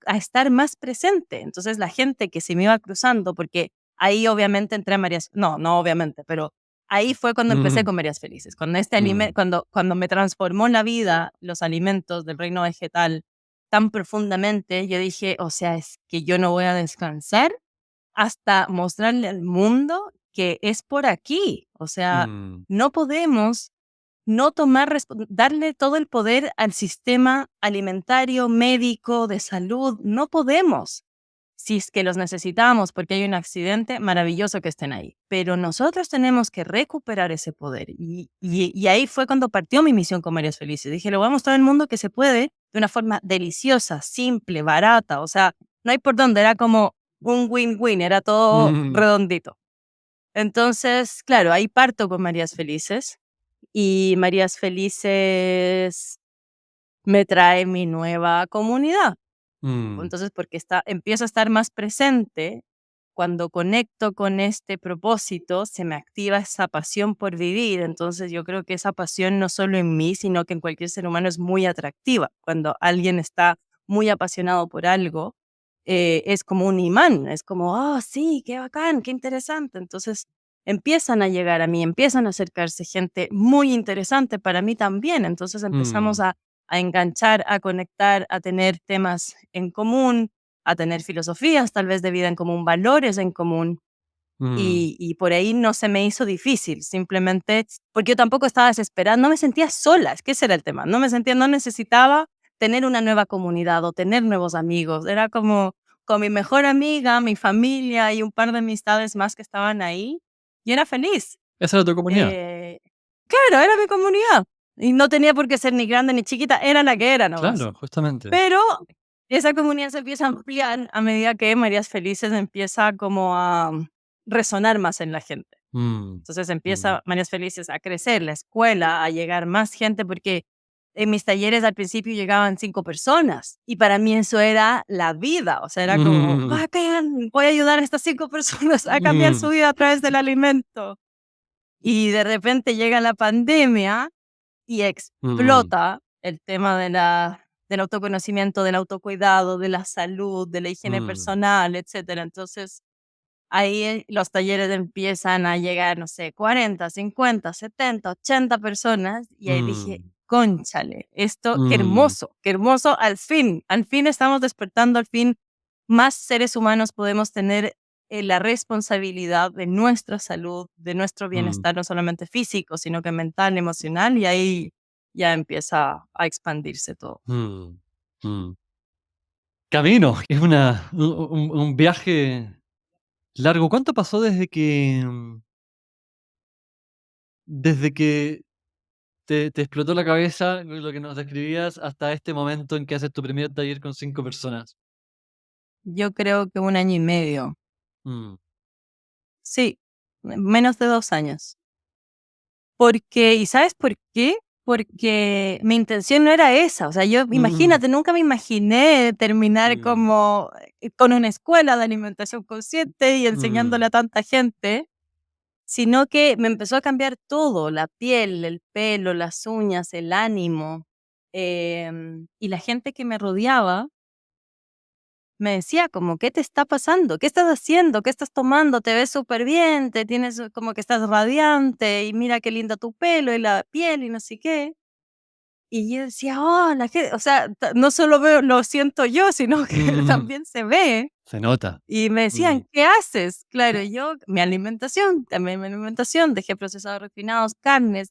estar más presente. Entonces, la gente que se me iba cruzando, porque ahí obviamente entré a Marías, no, no obviamente, pero ahí fue cuando empecé mm, con Marías Felices, cuando este mm, cuando me transformó la vida, los alimentos del reino vegetal tan profundamente, yo dije, o sea, es que yo no voy a descansar hasta mostrarle al mundo que es por aquí. O sea, mm, no podemos no darle todo el poder al sistema alimentario, médico, de salud. No podemos. Si es que los necesitamos porque hay un accidente, maravilloso que estén ahí. Pero nosotros tenemos que recuperar ese poder. Y ahí fue cuando partió mi misión con Marías Felices. Dije, le voy a mostrar al mundo que se puede de una forma deliciosa, simple, barata. O sea, no hay por dónde. Era como un win-win, era todo mm, redondito. Entonces, claro, ahí parto con Marías Felices y Marías Felices me trae mi nueva comunidad. mm, Entonces, porque empiezo a estar más presente, cuando conecto con este propósito, se me activa esa pasión por vivir. Entonces, yo creo que esa pasión no solo en mí, sino que en cualquier ser humano es muy atractiva. Cuando alguien está muy apasionado por algo, es como un imán, es como, oh, sí, qué bacán, qué interesante. Entonces, empiezan a llegar a mí, empiezan a acercarse gente muy interesante para mí también. Entonces, empezamos mm, a enganchar, a conectar, a tener temas en común, a tener filosofías tal vez de vida en común, valores en común. mm, Y por ahí no se me hizo difícil, simplemente porque yo tampoco estaba desesperada, no me sentía sola, es que ese era el tema, no necesitaba tener una nueva comunidad o tener nuevos amigos, era como con mi mejor amiga, mi familia y un par de amistades más que estaban ahí, y era feliz. esa era tu comunidad. Eh, claro, era mi comunidad. Y no tenía por qué ser ni grande ni chiquita, era la que era nomás. Claro, justamente. Pero esa comunidad se empieza a ampliar a medida que Marías Felices empieza como a resonar más en la gente. Mm, Entonces mm, empieza Marías Felices a crecer, la escuela, a llegar más gente, porque en mis talleres al principio llegaban 5 personas y para mí eso era la vida, o sea, era como, mm, bacán, voy a ayudar a estas 5 personas a cambiar su mm, vida a través del alimento. Y de repente llega la pandemia y mm, explota el tema del autoconocimiento, del autocuidado, de la salud, de la higiene mm, personal, etcétera. Entonces, ahí los talleres empiezan a llegar, no sé, 40, 50, 70, 80 personas, y ahí dije, mm, cónchale, esto, mm, qué hermoso, al fin estamos despertando, al fin más seres humanos podemos tener la responsabilidad de nuestra salud, de nuestro mm. bienestar, no solamente físico, sino que mental, emocional, y ahí ya empieza a expandirse todo. Mm, mm. Camino, es un viaje largo. ¿Cuánto pasó desde que te explotó la cabeza lo que nos describías hasta este momento en que haces tu primer taller con 5 personas? Yo creo que 1 año y medio. Mm, Sí, menos de 2 años. Porque, ¿y sabes por qué? Porque mi intención no era esa. O sea, yo, mm, imagínate, nunca me imaginé terminar mm, como con una escuela de alimentación consciente y enseñándole mm, a tanta gente, sino que me empezó a cambiar todo, la piel, el pelo, las uñas, el ánimo. Y la gente que me rodeaba me decía como, ¿qué te está pasando? ¿Qué estás haciendo? ¿Qué estás tomando? Te ves súper bien, te tienes como que estás radiante y mira qué linda tu pelo y la piel y no sé qué. Y yo decía: "Oh, la gen", o sea, no solo veo lo siento yo, sino que mm. también se ve. Se nota. Y me Mm, decían: "¿Qué haces?". Claro, yo mi alimentación, también mi alimentación, dejé procesados refinados, carnes,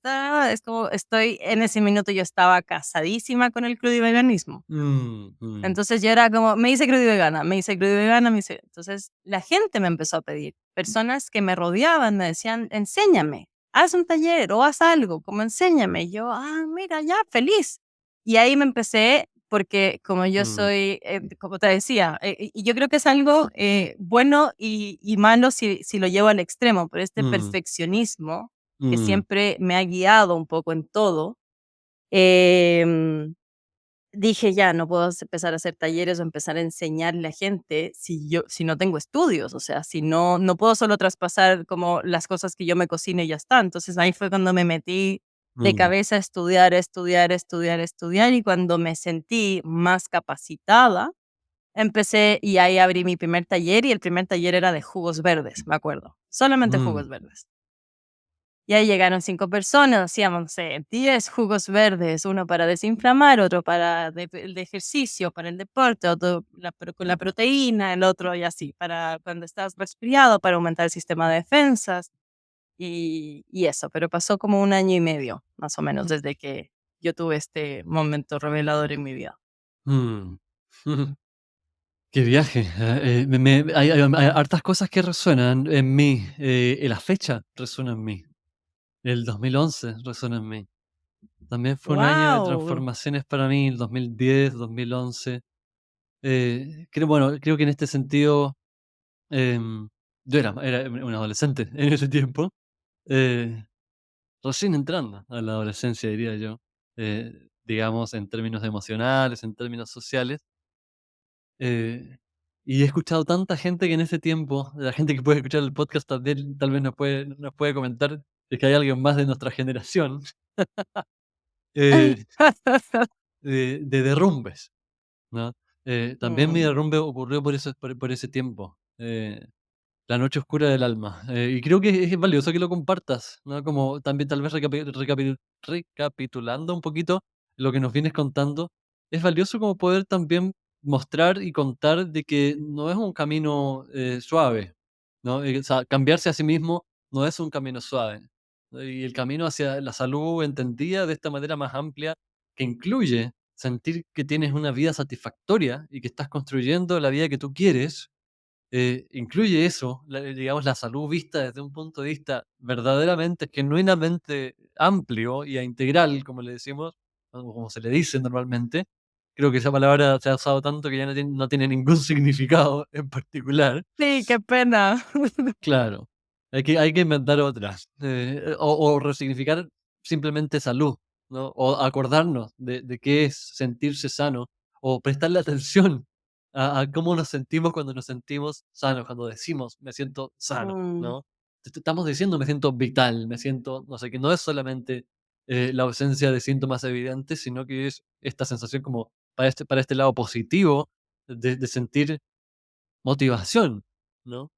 es como estoy en ese minuto yo estaba casadísima con el crudo y veganismo. mm, mm, Entonces yo era como, me hice crudo y vegana, me hice crudo y vegana, me hice entonces la gente me empezó a pedir, personas que me rodeaban me decían: "Enséñame, haz un taller o haz algo, como enséñame". Y yo: "Ah, mira, ya, feliz". Y ahí me empecé, porque como yo mm, soy, como te decía, y yo creo que es algo, bueno y malo si lo llevo al extremo, pero este mm, perfeccionismo que mm, siempre me ha guiado un poco en todo, em dije: "Ya, no puedo empezar a hacer talleres o empezar a enseñarle a gente si no tengo estudios, o sea, si no puedo solo traspasar como las cosas que yo me cocine y ya está". Entonces, ahí fue cuando me metí de mm, cabeza a estudiar, a estudiar, a estudiar, a estudiar, y cuando me sentí más capacitada, empecé y ahí abrí mi primer taller, y el primer taller era de jugos verdes, me acuerdo, solamente mm, jugos verdes. Y ahí llegaron 5 personas, hacíamos, no sé, 10 jugos verdes, uno para desinflamar, otro para el de ejercicio, para el deporte, otro con la proteína, el otro y así, para cuando estás resfriado, para aumentar el sistema de defensas y eso, pero pasó como 1 año y medio, más o menos, desde que yo tuve este momento revelador en mi vida. mm. Qué viaje. Hay hartas cosas que resuenan en mí. La fecha resuena en mí. El 2011 resuena en mí. También fue un año de ¡Wow! transformaciones para mí, el 2010, 2011. Creo que en este sentido, yo era un adolescente en ese tiempo, eh, recién entrando a la adolescencia, diría yo, digamos, en términos emocionales, en términos sociales. Eh, y he escuchado tanta gente que en ese tiempo, la gente que puede escuchar el podcast también, tal vez nos puede comentar de que hay alguien más de nuestra generación, eh, de derrumbes, ¿no? También mi Mm, derrumbe ocurrió por ese tiempo, la noche oscura del alma. Y creo que es valioso que lo compartas, ¿no? Como también tal vez recapitulando un poquito lo que nos vienes contando, es valioso como poder también mostrar y contar de que no es un camino suave, ¿no? O sea, cambiarse a sí mismo no es un camino suave. ¿No? Y el camino hacia la salud entendida de esta manera más amplia, que incluye sentir que tienes una vida satisfactoria y que estás construyendo la vida que tú quieres, incluye eso, digamos, la salud vista desde un punto de vista verdaderamente, genuinamente amplio y integral, como le decimos, o como se le dice normalmente. Creo que esa palabra se ha usado tanto que ya no tiene ningún significado en particular. sí, qué pena. Claro, hay que inventar otras, o resignificar simplemente salud, ¿no? O acordarnos de qué es sentirse sano, o prestarle atención a cómo nos sentimos cuando nos sentimos sanos, cuando decimos: "Me siento sano", Mm, ¿no? Estamos diciendo: "Me siento vital, me siento", no sé, que no es solamente, la ausencia de síntomas evidentes, sino que es esta sensación como para este lado positivo de sentir motivación, ¿no?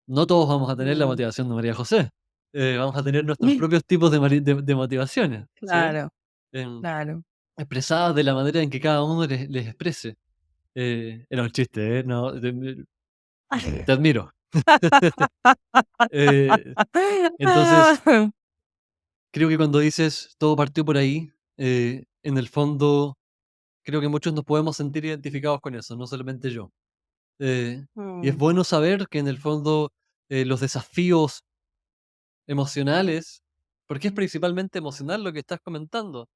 No todos vamos a tener la mm. motivación de María José, vamos a tener nuestros propios tipos de motivaciones, ¿sí? Claro, Em, claro. Expresadas de la manera en que cada uno les exprese. Era un chiste, ¿eh? No, te admiro. Eh, entonces, creo que cuando dices: "Todo partió por ahí", en el fondo, creo que muchos nos podemos sentir identificados con eso, no solamente yo. Y es Mm, bueno saber que en el fondo los desafíos emocionales, porque es principalmente emocional lo que estás comentando,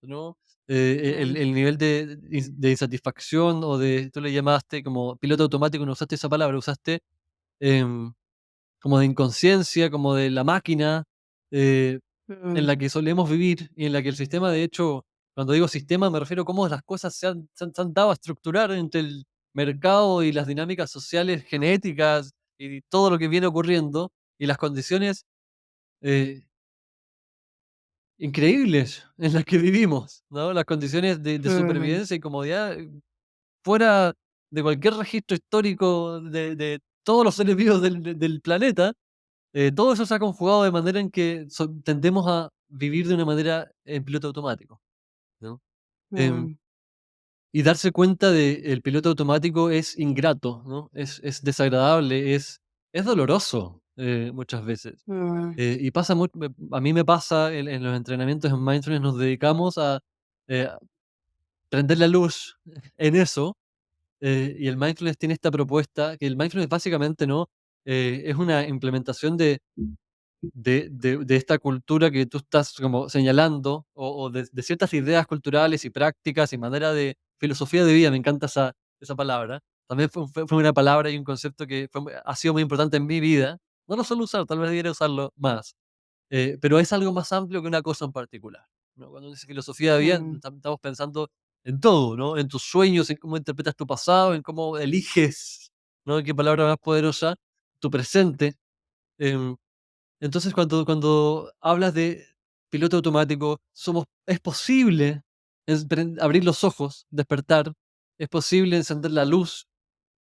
¿no? mm, El nivel de insatisfacción o tú le llamaste como piloto automático, no usaste esa palabra, usaste em, como de inconsciencia, como de la máquina eh, en mm, la que solemos vivir y en la que el sistema, de hecho, cuando digo sistema me refiero a cómo las cosas se han dado a estructurar entre el mercado y las dinámicas sociales genéticas y todo lo que viene ocurriendo y las condiciones eh, increíbles en las que vivimos, ¿no? Las condiciones de mm, supervivencia y comodidad fuera de cualquier registro histórico de todos los seres vivos del planeta. Todo eso se ha conjugado de manera en que tendemos a vivir de una manera en piloto automático, ¿no? Em, mm, y darse cuenta de el piloto automático es ingrato, ¿no? Es desagradable, es doloroso, muchas veces. mm, Y pasa a mí me pasa en los entrenamientos en mindfulness nos dedicamos a eh, prender la luz en eso, y el mindfulness tiene esta propuesta, que el mindfulness básicamente, ¿no? Es una implementación de esta cultura que tú estás como señalando, o de ciertas ideas culturales y prácticas y manera de filosofía de vida, me encanta esa palabra. También fue una palabra y un concepto que ha sido muy importante en mi vida. No lo suelo usar, tal vez debería usarlo más. Pero es algo más amplio que una cosa en particular, ¿no? Cuando dice filosofía de vida, mm, estamos pensando en todo, ¿no? En tus sueños, en cómo interpretas tu pasado, en cómo eliges, ¿no? Qué palabra más poderosa, tu presente. em, entonces, cuando hablas de piloto automático, es posible abrir los ojos, despertar, es posible encender la luz,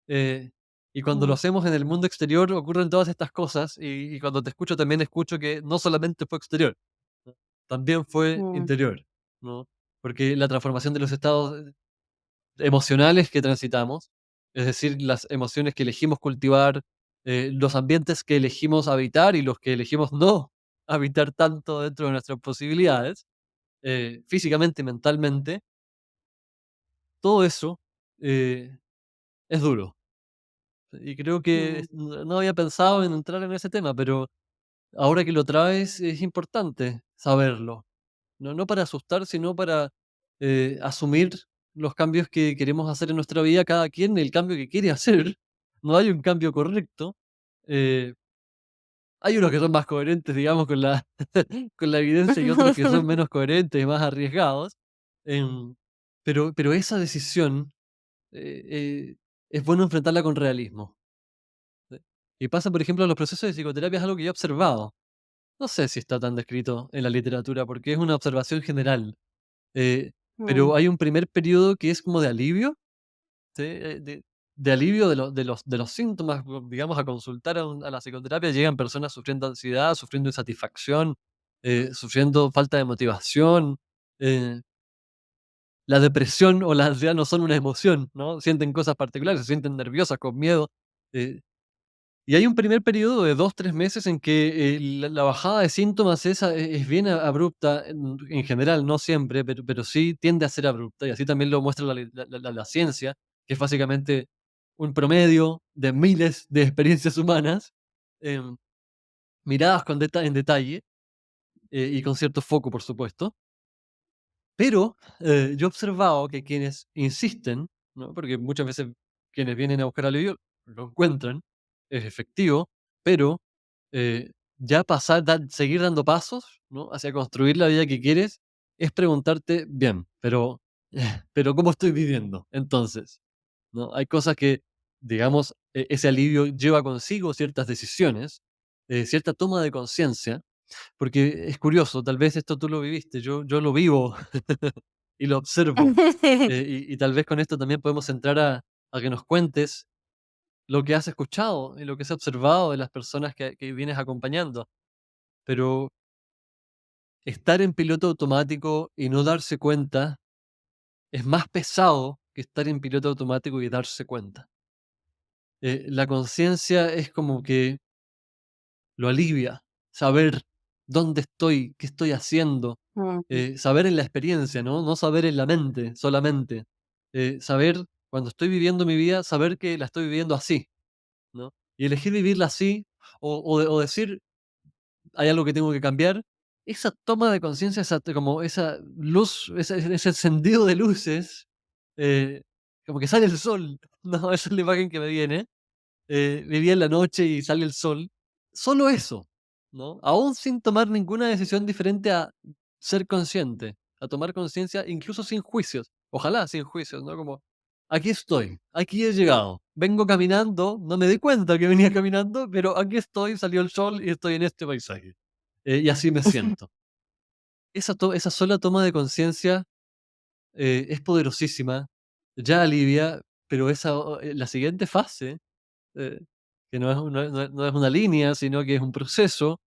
eh, y cuando lo mm, hacemos en el mundo exterior ocurren todas estas cosas, y cuando te escucho también escucho que no solamente fue exterior, ¿no? También fue mm, interior, ¿no? Porque la transformación de los estados emocionales que transitamos, es decir, las emociones que elegimos cultivar, los ambientes que elegimos habitar y los que elegimos no habitar tanto dentro de nuestras posibilidades, físicamente y mentalmente, todo eso eh, es duro. Y creo que mm, no había pensado en entrar en ese tema, pero ahora que lo traes es importante saberlo. No para asustar, sino para asumir los cambios que queremos hacer en nuestra vida, cada quien el cambio que quiere hacer. No hay un cambio correcto. Eh, Hay unos que son más coherentes, digamos, con con la evidencia y otros que son menos coherentes y más arriesgados. Em, pero esa decisión eh, eh, es bueno enfrentarla con realismo. ¿Sí? Y pasa, por ejemplo, en los procesos de psicoterapia, es algo que yo he observado. No sé si está tan descrito en la literatura, porque es una observación general. Eh, mm, pero hay un primer periodo que es como de alivio, ¿sí? De alivio de los síntomas, digamos, a consultar a la psicoterapia llegan personas sufriendo ansiedad, sufriendo insatisfacción, sufriendo falta de motivación. eh, la depresión o la ansiedad no son una emoción, ¿no? Sienten cosas particulares, se sienten nerviosas, con miedo. eh, y hay un primer periodo de 2 3 meses en que la bajada de síntomas es bien abrupta, en general, no siempre, pero sí tiende a ser abrupta, y así también lo muestra la ciencia, que es básicamente un promedio de miles de experiencias humanas, em, miradas en detalle, y con cierto foco, por supuesto. Pero yo he observado que quienes insisten, ¿no? Porque muchas veces quienes vienen a buscar alivio lo encuentran, es efectivo, pero ya seguir dando pasos, ¿no? Hacia construir la vida que quieres, es preguntarte, bien, pero ¿cómo estoy viviendo? Entonces, ¿no? Hay cosas que, digamos, ese alivio lleva consigo ciertas decisiones, cierta toma de conciencia, porque es curioso, tal vez esto tú lo viviste, yo lo vivo y lo observo. Y tal vez con esto también podemos entrar a que nos cuentes lo que has escuchado y lo que has observado de las personas que vienes acompañando. Pero estar en piloto automático y no darse cuenta es más pesado que estar en piloto automático y darse cuenta. La conciencia es como que lo alivia, saber. dónde estoy, qué estoy haciendo. Mm. Saber en la experiencia, ¿no? No saber en la mente solamente. Saber, cuando estoy viviendo mi vida, saber que la estoy viviendo así, ¿no? Y elegir vivirla así, o decir, hay algo que tengo que cambiar. Esa toma de conciencia, como esa luz, ese encendido de luces, eh, como que sale el sol, ¿no? Esa es la imagen que me viene. Vivía en la noche y sale el sol. Solo eso, ¿no? Aún sin tomar ninguna decisión diferente a ser consciente, a tomar conciencia, incluso sin juicios. Ojalá sin juicios, ¿no? Como, aquí estoy, aquí he llegado. Vengo caminando, no me di cuenta que venía caminando, pero aquí estoy, salió el sol y estoy en este paisaje. Y así me siento. Esa sola toma de conciencia es poderosísima, ya alivia, pero la siguiente fase, eh, que no es una línea, sino que es un proceso,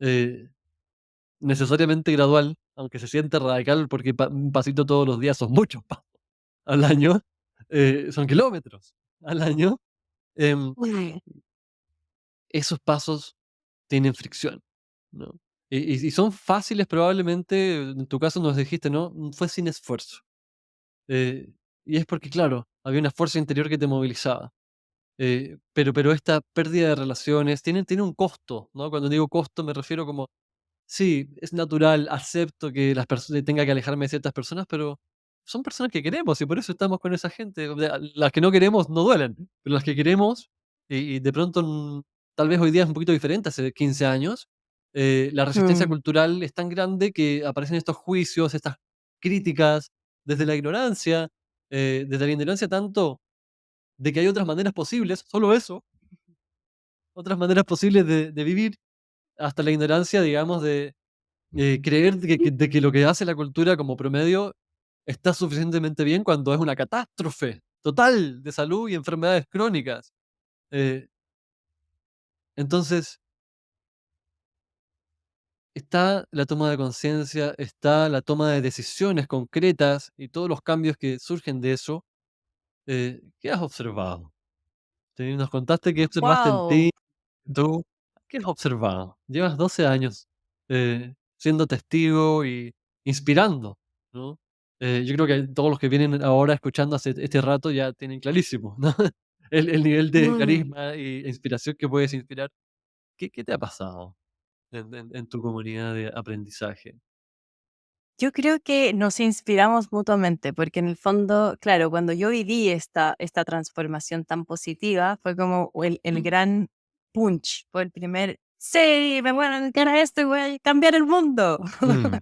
eh, necesariamente gradual, aunque se siente radical porque un pasito todos los días son muchos pasos al año, son kilómetros al año. em, Mm. Esos pasos tienen fricción, ¿no? Y son fáciles probablemente, en tu caso nos dijiste, ¿no? Fue sin esfuerzo. eh, y es porque, claro, había una fuerza interior que te movilizaba. Pero esta pérdida de relaciones tiene un costo, ¿no? Cuando digo costo me refiero como, sí, es natural, acepto que las personas tenga que alejarme de ciertas personas, pero son personas que queremos y por eso estamos con esa gente. O sea, las que no queremos no duelen, pero las que queremos, y de pronto, tal vez hoy día es un poquito diferente, hace 15 años, la resistencia Mm. cultural es tan grande que aparecen estos juicios, estas críticas desde la ignorancia tanto de que hay otras maneras posibles, solo eso, otras maneras posibles de vivir, hasta la ignorancia, digamos, de creer de que lo que hace la cultura como promedio está suficientemente bien cuando es una catástrofe total de salud y enfermedades crónicas. Eh, entonces, está la toma de conciencia, está la toma de decisiones concretas y todos los cambios que surgen de eso. ¿Qué has observado? Nos contaste que observaste en ti. Wow. ¿Tú qué has observado? Llevas 12 años siendo testigo y inspirando, ¿no? Yo creo que todos los que vienen ahora escuchando hace este rato ya tienen clarísimo, ¿no? El nivel de Mm. carisma e inspiración que puedes inspirar. ¿Qué te ha pasado en tu comunidad de aprendizaje? Yo creo que nos inspiramos mutuamente, porque en el fondo, claro, cuando yo viví esta transformación tan positiva, fue como el gran punch, fue el primer, sí, me voy a dedicar a esto y voy a cambiar el mundo. Mm,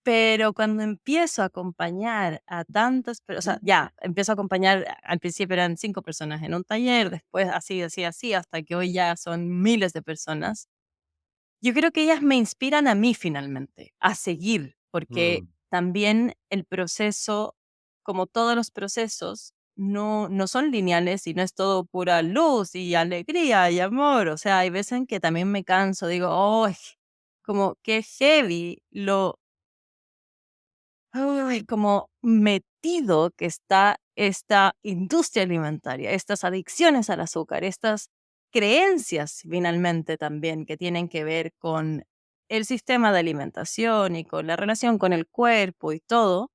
Pero cuando empiezo a acompañar a tantas personas, o sea, ya, empiezo a acompañar, al principio eran 5 personas en un taller, después así, así, así, hasta que hoy ya son miles de personas. Yo creo que ellas me inspiran a mí finalmente, a seguir, porque mm, también el proceso, como todos los procesos, no son lineales y no es todo pura luz y alegría y amor. O sea, hay veces en que también me canso, digo, oh, como que heavy como metido que está esta industria alimentaria, estas adicciones al azúcar, estas creencias finalmente también que tienen que ver con el sistema de alimentación y con la relación con el cuerpo y todo,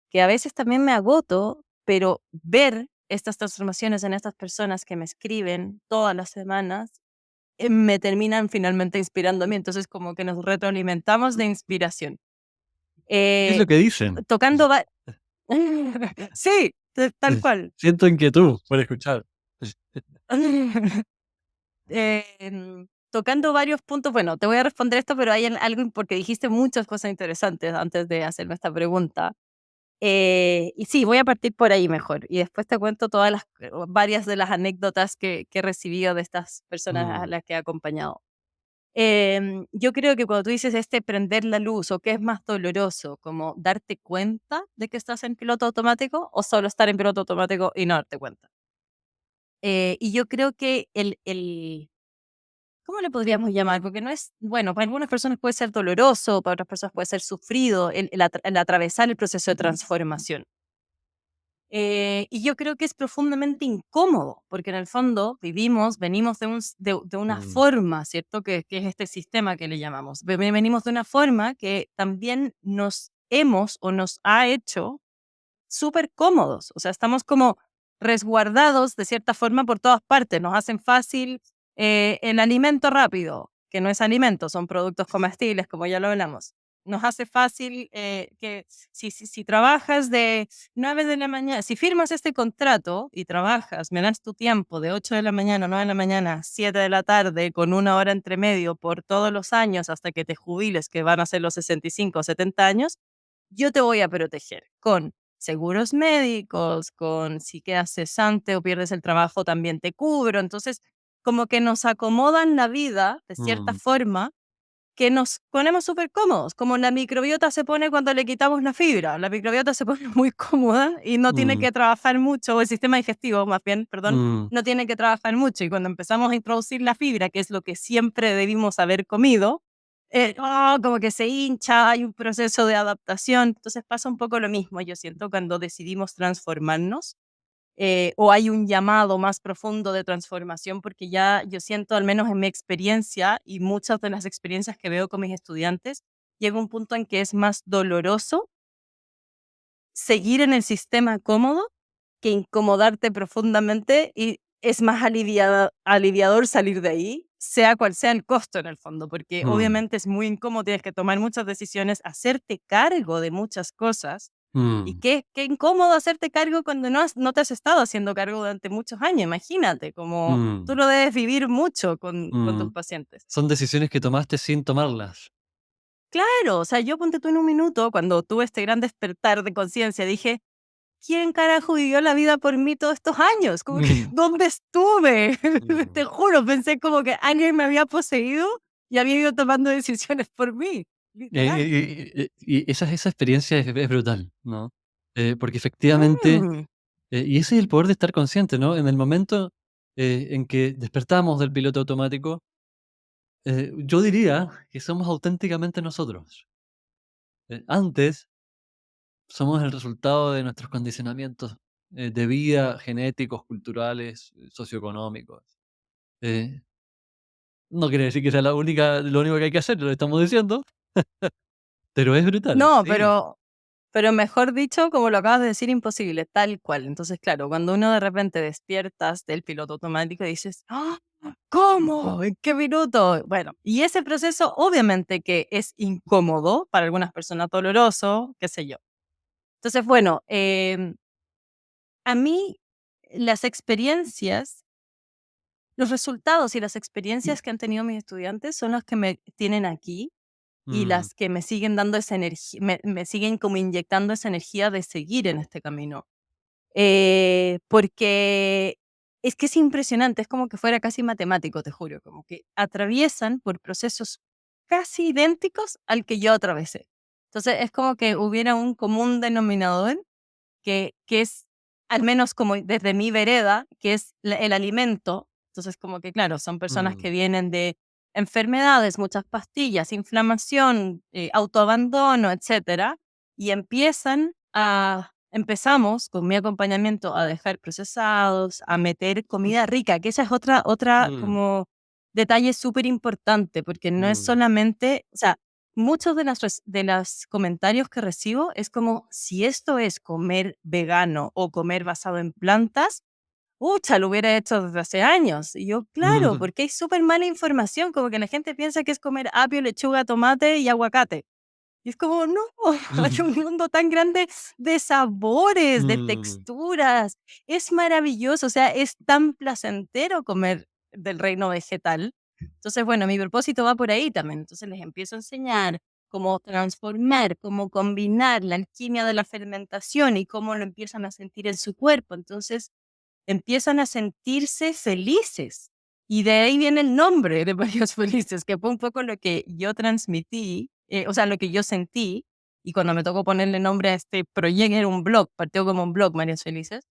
que a veces también me agoto, pero ver estas transformaciones en estas personas que me escriben todas las semanas me terminan finalmente inspirando a mí. Entonces, como que nos retroalimentamos de inspiración. ¿Qué es Eh, lo que dicen? tocando sí, tal cual. Siento inquietud por escuchar. Tocando varios puntos, bueno, te voy a responder esto, pero hay algo porque dijiste muchas cosas interesantes antes de hacerme esta pregunta. Y sí, voy a partir por ahí mejor. Y después te cuento todas varias de las anécdotas que he recibido de estas personas a Mm, las que he acompañado. Yo creo que cuando tú dices prender la luz o qué es más doloroso, como darte cuenta de que estás en piloto automático o solo estar en piloto automático y no darte cuenta. Y yo creo que ¿cómo le podríamos llamar? Porque no es, bueno, para algunas personas puede ser doloroso, para otras personas puede ser sufrido el atravesar el proceso de transformación. Y yo creo que es profundamente incómodo, porque en el fondo venimos de una Mm, forma, ¿cierto? Que es este sistema que le llamamos. Venimos de una forma que también nos hemos o nos ha hecho súper cómodos. O sea, estamos como resguardados de cierta forma por todas partes. Nos hacen fácil el alimento rápido, que no es alimento, son productos comestibles, como ya lo hablamos. Nos hace fácil que si trabajas de 9 de la mañana, si firmas este contrato y trabajas, me das tu tiempo de 8 de la mañana, 9 de la mañana, 7 de la tarde, con una hora entre medio por todos los años hasta que te jubiles, que van a ser los 65 o 70 años, yo te voy a proteger con seguros médicos, con si quedas cesante o pierdes el trabajo, también te cubro. Entonces, como que nos acomodan la vida de cierta mm, forma que nos ponemos súper cómodos, como la microbiota se pone cuando le quitamos la fibra. La microbiota se pone muy cómoda y no tiene mm, que trabajar mucho, o el sistema digestivo más bien, perdón, mm, no tiene que trabajar mucho. Y cuando empezamos a introducir la fibra, que es lo que siempre debimos haber comido, como que se hincha, hay un proceso de adaptación. Entonces pasa un poco lo mismo, yo siento, cuando decidimos transformarnos o hay un llamado más profundo de transformación, porque ya yo siento, al menos en mi experiencia y muchas de las experiencias que veo con mis estudiantes, llega un punto en que es más doloroso seguir en el sistema cómodo que incomodarte profundamente y es más aliviador salir de ahí, sea cual sea el costo en el fondo, porque mm, obviamente es muy incómodo, tienes que tomar muchas decisiones, hacerte cargo de muchas cosas. Y mm, qué incómodo hacerte cargo cuando no te has estado haciendo cargo durante muchos años. Imagínate, como tú mm, lo debes vivir mucho con tus mm. pacientes. Son decisiones que tomaste sin tomarlas. Claro, o sea, yo ponte tú en un minuto, cuando tuve este gran despertar de conciencia, dije, ¿quién carajo vivió la vida por mí todos estos años? Como que, Mm, ¿dónde estuve? mm. Te juro, pensé como que alguien me había poseído y había ido tomando decisiones por mí, literal. Y esa experiencia es brutal, ¿no? Porque efectivamente, Mm, y ese es el poder de estar consciente, ¿no? En el momento en que despertamos del piloto automático, yo diría que somos auténticamente nosotros. Antes somos el resultado de nuestros condicionamientos de vida, genéticos, culturales, socioeconómicos. Eh, no quiere decir que sea lo único que hay que hacer, lo estamos diciendo, pero es brutal, no, sí. pero mejor dicho, como lo acabas de decir, imposible, tal cual. Entonces, claro, cuando uno de repente despiertas del piloto automático y dices, ¡ah! ¿Cómo? ¿En qué minuto? Bueno, y ese proceso obviamente que es incómodo, para algunas personas doloroso, qué sé yo. Entonces, bueno, a mí las experiencias, los resultados y las experiencias que han tenido mis estudiantes son las que me tienen aquí y Mm, las que me siguen dando esa energía, me siguen como inyectando esa energía de seguir en este camino. Porque es que es impresionante, es como que fuera casi matemático, te juro, como que atraviesan por procesos casi idénticos al que yo atravesé. Entonces, es como que hubiera un común denominador que es, al menos como desde mi vereda, que es el alimento. Entonces, como que, claro, son personas mm, que vienen de enfermedades, muchas pastillas, inflamación, autoabandono, etcétera, y empezamos con mi acompañamiento a dejar procesados, a meter comida rica, que esa es otra mm, como detalle súper importante, porque no es mm, solamente, o sea, muchos de los comentarios que recibo es como, si esto es comer vegano o comer basado en plantas, pucha, lo hubiera hecho desde hace años. Y yo, claro, mm, porque hay súper mala información, como que la gente piensa que es comer apio, lechuga, tomate y aguacate. Y es como, no, hay un mundo tan grande de sabores, de mm, texturas. Es maravilloso, o sea, es tan placentero comer del reino vegetal. Entonces, bueno, mi propósito va por ahí también. Entonces les empiezo a enseñar cómo transformar, cómo combinar la alquimia de la fermentación y cómo lo empiezan a sentir en su cuerpo. Entonces, empiezan a sentirse felices. Y de ahí viene el nombre de Varios Felices, que fue un poco lo que yo transmití, o sea, lo que yo sentí. Y cuando me tocó ponerle nombre a este proyecto, era un blog, partió como un blog, Marias Felices.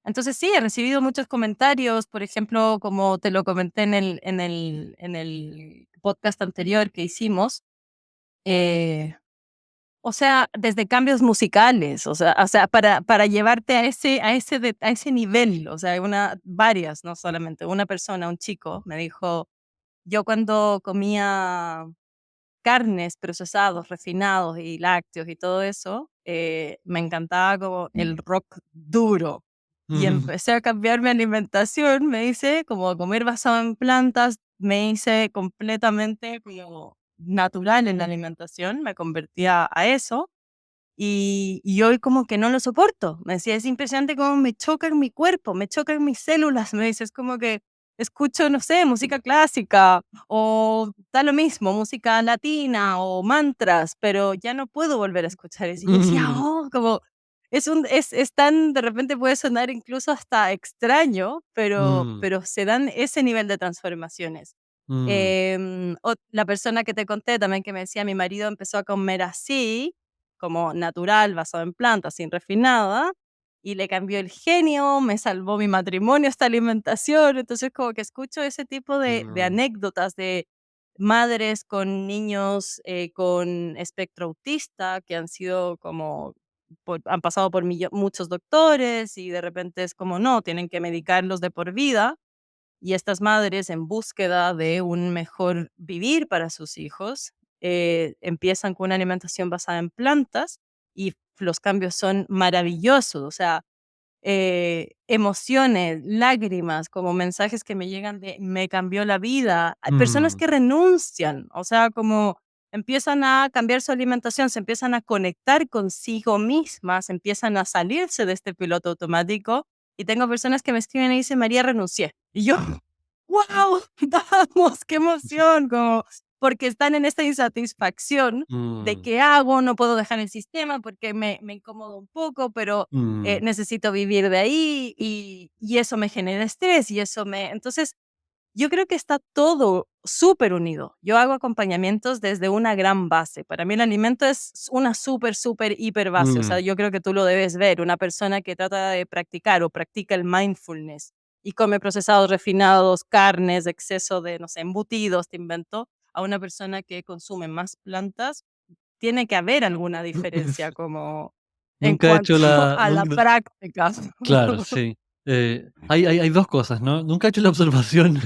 Entonces sí, he recibido muchos comentarios, por ejemplo, como te lo comenté en el podcast anterior que hicimos, eh, O sea, desde cambios musicales, o sea, para llevarte a ese nivel, o sea, varias, no solamente una persona, un chico, me dijo, yo cuando comía carnes, procesados, refinados y lácteos y todo eso, me encantaba como el rock duro. Y Mm, empecé a cambiar mi alimentación, me hice como a comer basado en plantas, me hice completamente como natural en la alimentación, me convertía a eso y hoy como que no lo soporto. Me decía, es impresionante cómo me choca en mi cuerpo, me choca en mis células. Me dice, es como que escucho, no sé, música clásica o da lo mismo, música latina o mantras, pero ya no puedo volver a escuchar eso. Y yo decía, mm, oh, como es tan, de repente puede sonar incluso hasta extraño, mm, pero se dan ese nivel de transformaciones. mm, La persona que te conté también que me decía, mi marido empezó a comer así, como natural, basado en plantas, sin refinada, y le cambió el genio, me salvó mi matrimonio esta alimentación. Entonces, como que escucho ese tipo de mm, anécdotas de madres con niños con espectro autista que han sido como, han pasado por muchos doctores y de repente es como, no, tienen que medicarlos de por vida y estas madres, en búsqueda de un mejor vivir para sus hijos, empiezan con una alimentación basada en plantas y los cambios son maravillosos. O sea, emociones, lágrimas, como mensajes que me llegan de me cambió la vida. Hay personas mm, que renuncian, o sea, como empiezan a cambiar su alimentación, se empiezan a conectar consigo mismas, empiezan a salirse de este piloto automático. Y tengo personas que me escriben y dicen, María, renuncié. Y yo, wow, vamos, qué emoción, como porque están en esta insatisfacción de mm, qué hago, no puedo dejar el sistema porque me incomodo un poco, pero mm, necesito vivir de ahí y eso me genera estrés y eso me... Entonces, yo creo que está todo súper unido. Yo hago acompañamientos desde una gran base. Para mí el alimento es una súper, súper, hiper base. O sea, mm. yo creo que tú lo debes ver. Una persona que trata de practicar o practica el mindfulness y come procesados refinados, carnes, exceso de, no sé, embutidos, te invento, a una persona que consume más plantas, tiene que haber alguna diferencia como en Nunca he hecho cuanto la a la nun práctica. claro, sí. Hay 2 cosas, ¿no? Nunca he hecho la observación,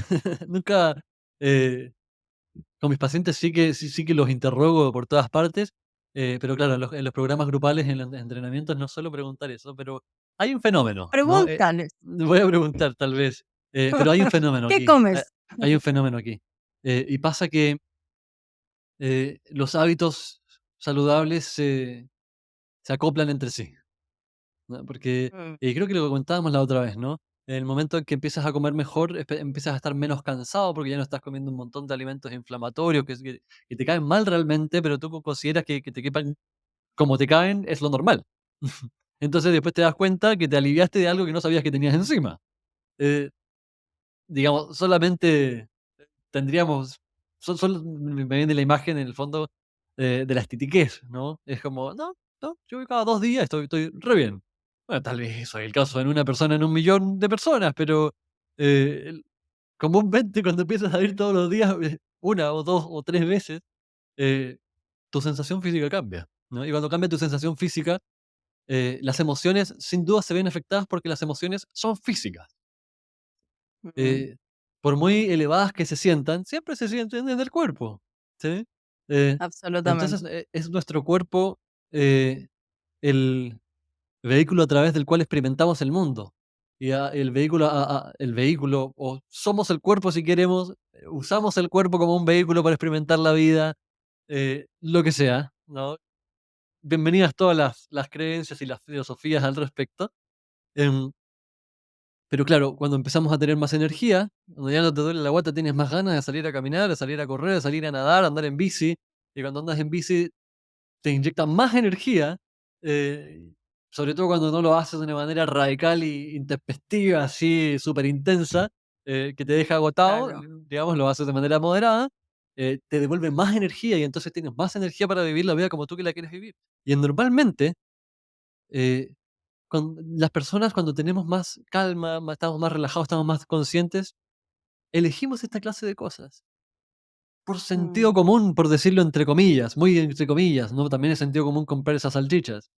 nunca, eh, con mis pacientes sí que los interrogo por todas partes, pero claro, en los programas grupales, en los entrenamientos, no suelo preguntar eso, pero hay un fenómeno, ¿no? Pregúntales, Voy a preguntar tal vez, pero hay un fenómeno ¿qué aquí, comes? hay un fenómeno aquí, y pasa que, los hábitos saludables se acoplan entre sí. ¿No? Porque, Mm, creo que lo comentábamos la otra vez, ¿no? En el momento en que empiezas a comer mejor, empiezas a estar menos cansado porque ya no estás comiendo un montón de alimentos inflamatorios que te caen mal realmente, pero tú consideras que te quepan como te caen, es lo normal. Entonces después te das cuenta que te aliviaste de algo que no sabías que tenías encima. Eh, digamos, solamente tendríamos, me viene la imagen en el fondo de la estitiquez, ¿no? Es como, no, no, yo voy cada 2 días, estoy re bien. Bueno, tal vez eso es el caso en una persona en 1 millón de personas, pero comúnmente cuando empiezas a ir todos los días, una o dos o tres veces, eh, tu sensación física cambia, ¿no? Y cuando cambia tu sensación física, las emociones sin duda se ven afectadas porque las emociones son físicas. mm, eh, por muy elevadas que se sientan, siempre se sienten en el cuerpo, ¿sí? Eh, entonces, absolutamente. es nuestro cuerpo, el vehículo a través del cual experimentamos el mundo. Y el vehículo, o somos el cuerpo si queremos, usamos el cuerpo como un vehículo para experimentar la vida, lo que sea, ¿no? Bienvenidas todas las creencias y las filosofías al respecto. Em, Pero claro, cuando empezamos a tener más energía, cuando ya no te duele la guata, tienes más ganas de salir a caminar, de salir a correr, de salir a nadar, andar en bici. Y cuando andas en bici te inyecta más energía, eh, sobre todo cuando no lo haces de una manera radical y intempestiva, así súper intensa, que te deja agotado, Claro. digamos, lo haces de manera moderada, te devuelve más energía y entonces tienes más energía para vivir la vida como tú que la quieres vivir. Y normalmente, eh, las personas cuando tenemos más calma, estamos más relajados, estamos más conscientes, elegimos esta clase de cosas. por sentido Mm, común, por decirlo entre comillas, muy entre comillas, ¿no? También es sentido común comprar esas salchichas.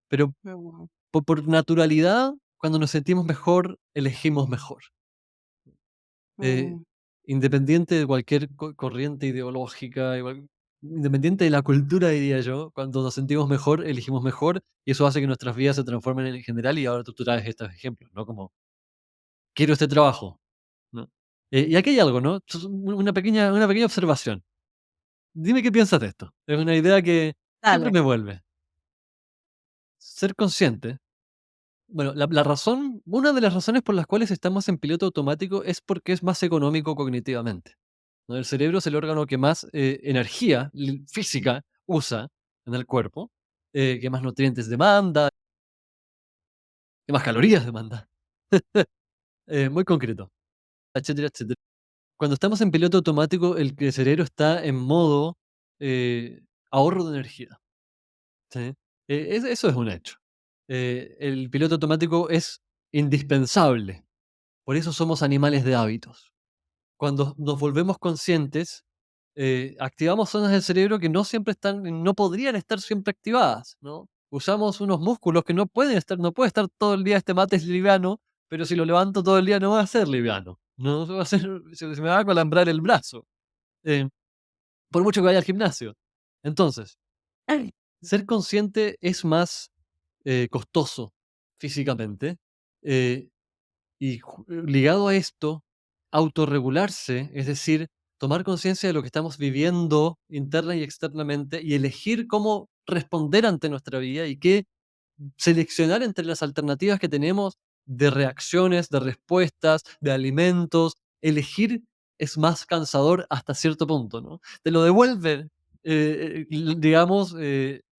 Pero mm, por naturalidad, cuando nos sentimos mejor, elegimos mejor. Eh, mm, Independiente de cualquier corriente ideológica, independiente de la cultura, diría yo, cuando nos sentimos mejor, elegimos mejor y eso hace que nuestras vidas se transformen en general. Y ahora tú traes estos ejemplos, ¿no? Como, quiero este trabajo, ¿no? Y aquí hay algo, ¿no? Una pequeña observación. Dime qué piensas de esto. Es una idea que siempre dale. me vuelve. Ser consciente. Bueno, la razón, una de las razones por las cuales estamos en piloto automático es porque es más económico cognitivamente, ¿no? El cerebro es el órgano que más energía física usa en el cuerpo, que más nutrientes demanda, que más calorías demanda, muy concreto, etcétera, etcétera. Cuando estamos en piloto automático, el cerebro está en modo ahorro de energía. ¿Sí? Eso es un hecho. El piloto automático es indispensable. Por eso somos animales de hábitos. Cuando nos volvemos conscientes, activamos zonas del cerebro que no siempre están, no podrían estar siempre activadas, ¿no? Usamos unos músculos que no pueden estar, no puede estar todo el día este mate es liviano, pero si lo levanto todo el día no va a ser liviano, no va a ser, se me va a calambrar el brazo, eh, por mucho que vaya al gimnasio. Entonces, ser consciente es más costoso físicamente. eh, Ligado a esto, autorregularse, es decir, tomar conciencia de lo que estamos viviendo interna y externamente y elegir cómo responder ante nuestra vida y qué seleccionar entre las alternativas que tenemos de reacciones, de respuestas, de alimentos. Elegir es más cansador hasta cierto punto, ¿no? Te lo devuelve, digamos,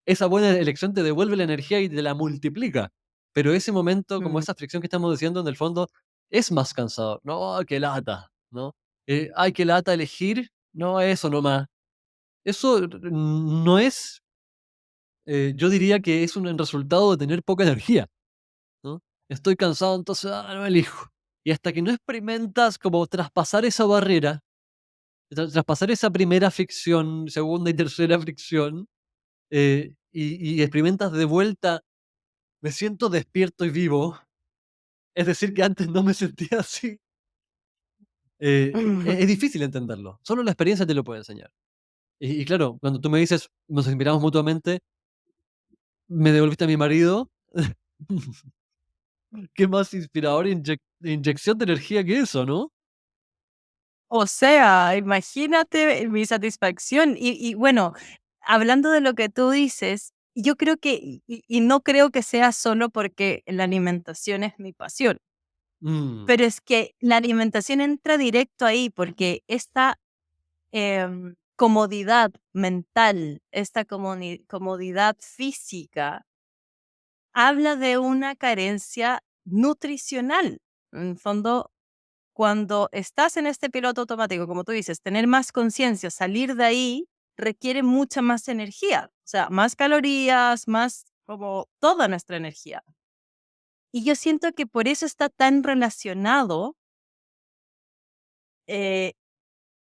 esa buena elección te devuelve la energía y te la multiplica. Pero ese momento, como Mm, esa fricción que estamos diciendo, en el fondo, es más cansador. No, qué lata, ¿no? Ay, qué lata elegir. No, eso nomás. Eso no es, yo diría que es un resultado de tener poca energía, ¿no? Estoy cansado, entonces, no elijo. Y hasta que no experimentas como traspasar esa barrera, traspasar esa primera fricción, segunda y tercera fricción, y experimentas de vuelta, me siento despierto y vivo, es decir, que antes no me sentía así, es difícil entenderlo. Solo la experiencia te lo puede enseñar. Y claro, cuando tú me dices, nos inspiramos mutuamente, me devolviste a mi marido, qué más inspirador inyección de energía que eso, ¿no? O sea, imagínate mi satisfacción. Y bueno, hablando de lo que tú dices, yo creo que, y no creo que sea solo porque la alimentación es mi pasión, Mm, pero es que la alimentación entra directo ahí porque esta comodidad mental, esta comodidad física, habla de una carencia nutricional. En el fondo, cuando estás en este piloto automático, como tú dices, tener más conciencia, salir de ahí, requiere mucha más energía, o sea, más calorías, más como toda nuestra energía. Y yo siento que por eso está tan relacionado eh,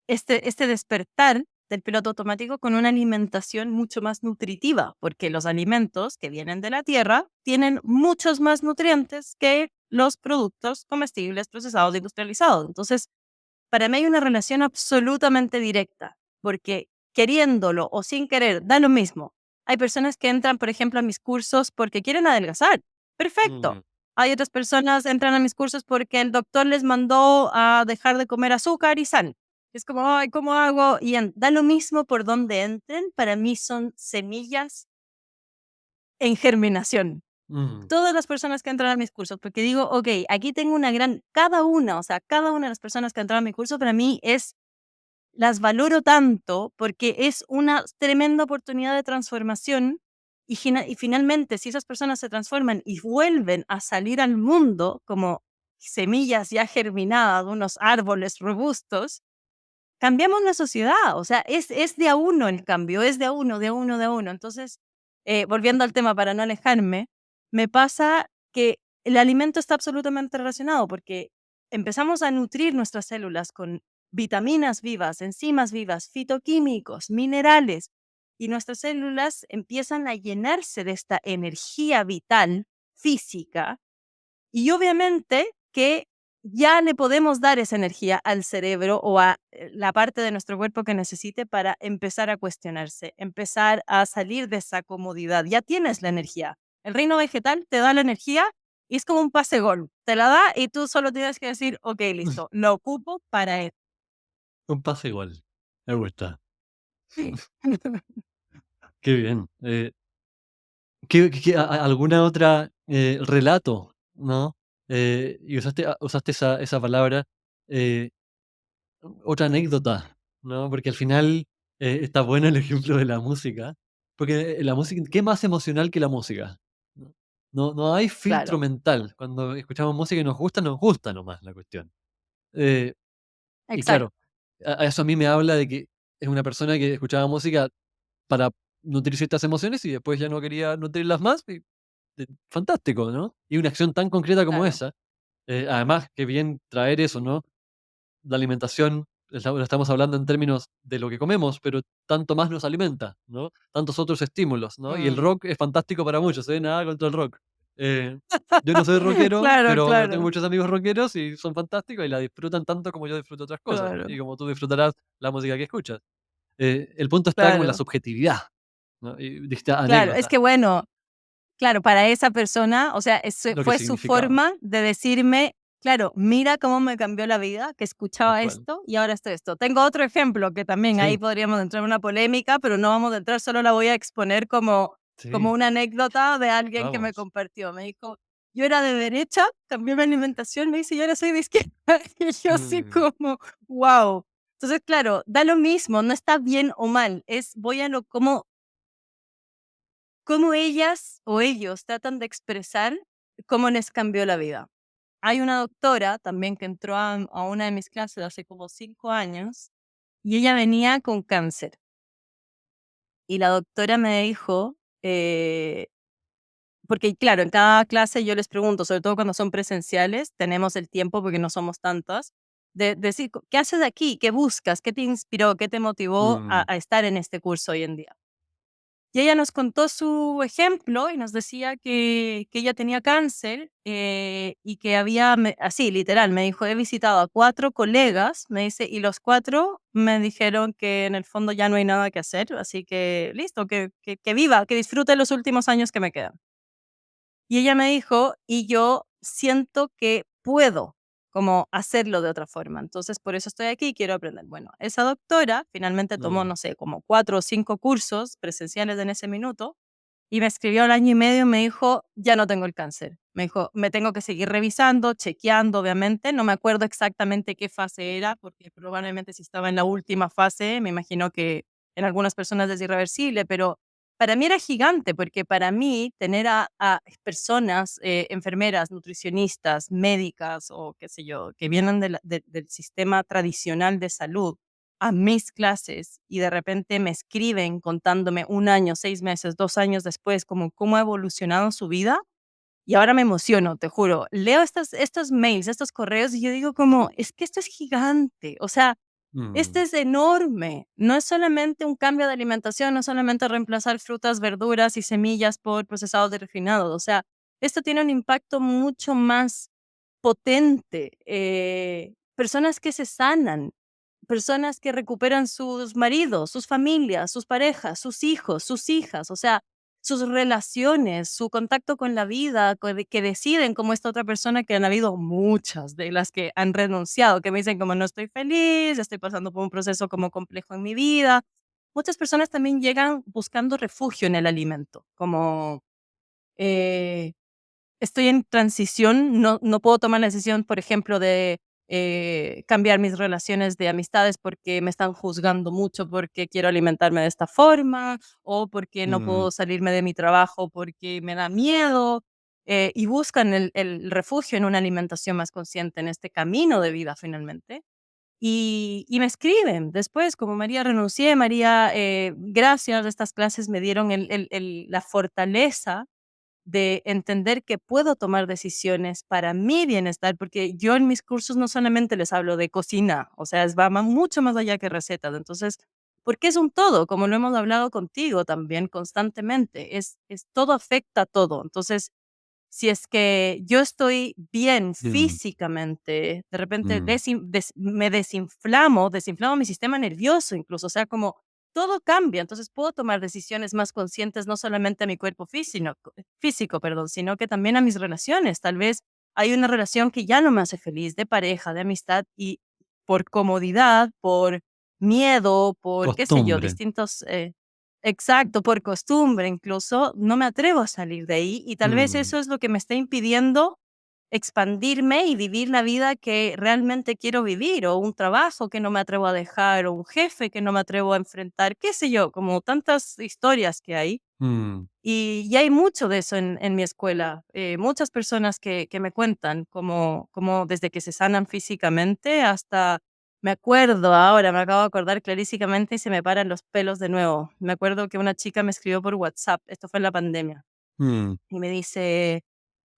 este despertar del piloto automático con una alimentación mucho más nutritiva, porque los alimentos que vienen de la tierra tienen muchos más nutrientes que los productos comestibles procesados e industrializados. Entonces, para mí hay una relación absolutamente directa, porque queriéndolo o sin querer, da lo mismo. Hay personas que entran, por ejemplo, a mis cursos porque quieren adelgazar. mm, Perfecto. Hay otras personas que entran a mis cursos porque el doctor les mandó a dejar de comer azúcar y sal. Es como, ay, ¿cómo hago? Y da lo mismo por donde entren. Para mí son semillas en germinación mm, todas las personas que entran a mis cursos, porque digo, ok, aquí tengo una gran, o sea, cada una de las personas que entran a mi curso para mí las valoro tanto porque es una tremenda oportunidad de transformación y finalmente si esas personas se transforman y vuelven a salir al mundo como semillas ya germinadas de unos árboles robustos, cambiamos la sociedad, o sea, es de a uno el cambio, es de a uno, de a uno, de a uno. Entonces, volviendo al tema para no alejarme, me pasa que el alimento está absolutamente relacionado porque empezamos a nutrir nuestras células con vitaminas vivas, enzimas vivas, fitoquímicos, minerales, y nuestras células empiezan a llenarse de esta energía vital física, y obviamente que ya le podemos dar esa energía al cerebro o a la parte de nuestro cuerpo que necesite para empezar a cuestionarse, empezar a salir de esa comodidad. Ya tienes la energía. El reino vegetal te da la energía y es como un pase gol. Te la da y tú solo tienes que decir, ok, listo, lo ocupo para esto. Un pase igual. Me gusta. Qué bien. ¿Alguna otra relato, ¿no? Y usaste esa palabra, eh, otra anécdota, ¿no? Porque al final está bueno el ejemplo de la música, porque la música, ¿qué más emocional que la música? No, no hay filtro Claro, mental. Cuando escuchamos música y nos gusta nomás la cuestión. Eh, y exacto, claro, eso a mí me habla de que es una persona que escuchaba música para nutrir ciertas emociones y después ya no quería nutrirlas más. Fantástico, ¿no? Y una acción tan concreta como claro. esa, además, que bien traer eso, ¿no? La alimentación, lo estamos hablando en términos de lo que comemos, pero tanto más nos alimenta, ¿no? Tantos otros estímulos, ¿no? Y el Mm. rock es fantástico para muchos, nada contra el rock. Eh, yo no soy rockero, Claro, pero tengo claro, muchos amigos rockeros y son fantásticos y la disfrutan tanto como yo disfruto otras cosas, claro, y como tú disfrutarás la música que escuchas. El punto está como en la claro, subjetividad, ¿no? Y dijiste claro. Es anécdota, que bueno, claro, para esa persona, o sea, lo que fue su significaba, forma de decirme, claro, mira cómo me cambió la vida, que tal escuchaba cual. esto y ahora estoy esto. Tengo otro ejemplo que también ahí Sí, podríamos entrar en una polémica, pero no vamos a entrar, solo la voy a exponer como sí. una anécdota de alguien que me Vamos. compartió. Me dijo, yo era de derecha, cambié mi alimentación, me dice, y ahora soy de izquierda. Y yo así Mm, como, wow. Entonces, claro, da lo mismo, no está bien o mal, es voy a lo cómo ellas o ellos tratan de expresar cómo les cambió la vida. Hay una doctora también que entró a una de mis clases hace como 5 años y ella venía con cáncer. Y la doctora me dijo, porque claro, en cada clase yo les pregunto, sobre todo cuando son presenciales, tenemos el tiempo porque no somos tantas, de decir, ¿qué haces aquí? ¿Qué buscas? ¿Qué te inspiró? ¿Qué te motivó mm, a estar en este curso hoy en día? Y ella nos contó su ejemplo y nos decía que ella tenía cáncer y que había, así literal, me dijo, he visitado a 4 colegas, me dice, y los 4 me dijeron que en el fondo ya no hay nada que hacer, así que listo, que viva, que disfrute los últimos años que me quedan. Y ella me dijo, y yo siento que puedo como hacerlo de otra forma. Entonces, por eso estoy aquí y quiero aprender. Bueno, esa doctora finalmente tomó, mm, no sé, como 4 o 5 cursos presenciales en ese minuto y me escribió al año y medio y me dijo, ya no tengo el cáncer. Me dijo, me tengo que seguir revisando, chequeando, obviamente. No me acuerdo exactamente qué fase era, porque probablemente si estaba en la última fase, me imagino que en algunas personas es irreversible, pero para mí era gigante, porque para mí tener a personas, enfermeras, nutricionistas, médicas o qué sé yo, que vienen del sistema tradicional de salud a mis clases y de repente me escriben contándome 1 año, 6 meses, 2 años después, como cómo ha evolucionado su vida. Y ahora me emociono, te juro. Leo estos mails, estos correos y yo digo como, es que esto es gigante. O sea, este mm, es enorme. No es solamente un cambio de alimentación, no es solamente reemplazar frutas, verduras y semillas por procesados de refinados. O sea, esto tiene un impacto mucho más potente. Personas que se sanan, personas que recuperan sus maridos, sus familias, sus parejas, sus hijos, sus hijas, o sea, sus relaciones, su contacto con la vida, que deciden como esta otra persona, que han habido muchas de las que han renunciado, que me dicen como no estoy feliz, estoy pasando por un proceso como complejo en mi vida. Muchas personas también llegan buscando refugio en el alimento, como eh, estoy en transición, no puedo tomar la decisión, por ejemplo, de cambiar mis relaciones de amistades porque me están juzgando mucho porque quiero alimentarme de esta forma o porque no mm, puedo salirme de mi trabajo porque me da miedo, y buscan el refugio en una alimentación más consciente en este camino de vida finalmente. Y me escriben después, como María, renuncié, María, gracias, estas clases me dieron la fortaleza de entender que puedo tomar decisiones para mi bienestar, porque yo en mis cursos no solamente les hablo de cocina, o sea, va mucho más allá que recetas. Entonces, porque es un todo, como lo hemos hablado contigo también constantemente, todo afecta a todo. Entonces, si es que yo estoy bien Mm, físicamente, de repente mm, me desinflamo mi sistema nervioso incluso, o sea, como todo cambia, entonces puedo tomar decisiones más conscientes, no solamente a mi cuerpo físico, perdón, sino que también a mis relaciones. Tal vez hay una relación que ya no me hace feliz, de pareja, de amistad, y por comodidad, por miedo, por qué sé yo, costumbre. distintos exacto, por costumbre incluso, no me atrevo a salir de ahí y tal vez Mm, eso es lo que me está impidiendo expandirme y vivir la vida que realmente quiero vivir, o un trabajo que no me atrevo a dejar, o un jefe que no me atrevo a enfrentar, qué sé yo, como tantas historias que hay. mm, Y hay mucho de eso en mi escuela, muchas personas que me cuentan como desde que se sanan físicamente hasta, me acuerdo ahora, me acabo de acordar clarísimamente y se me paran los pelos de nuevo. Me acuerdo que una chica me escribió por WhatsApp, esto fue en la pandemia, mm, y me dice: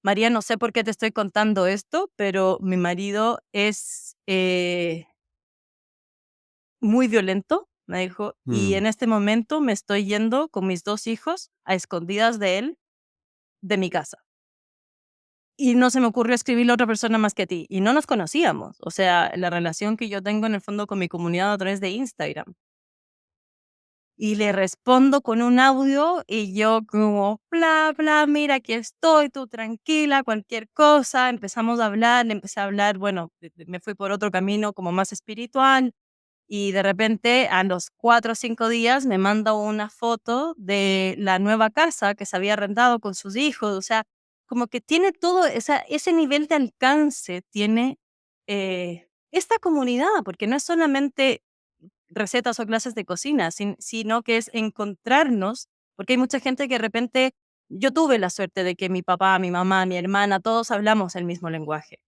"María, no sé por qué te estoy contando esto, pero mi marido es, muy violento", me dijo, "y mm. en este momento me estoy yendo con mis 2 hijos a escondidas de él, de mi casa". Y no se me ocurrió escribirle a otra persona más que a ti. Y no nos conocíamos. O sea, la relación que yo tengo en el fondo con mi comunidad a través de Instagram. Y le respondo con un audio y yo como, bla, bla, mira, aquí estoy, tú tranquila, cualquier cosa. Empezamos a hablar, le empecé a hablar, bueno, me fui por otro camino como más espiritual. Y de repente, a los 4 o 5 días, me manda una foto de la nueva casa que se había arrendado con sus hijos. O sea, como que tiene todo ese nivel de alcance, tiene esta comunidad, porque no es solamente recetas o clases de cocina, sino que es encontrarnos, porque hay mucha gente que de repente, yo tuve la suerte de que mi papá, mi mamá, mi hermana, todos hablamos el mismo lenguaje.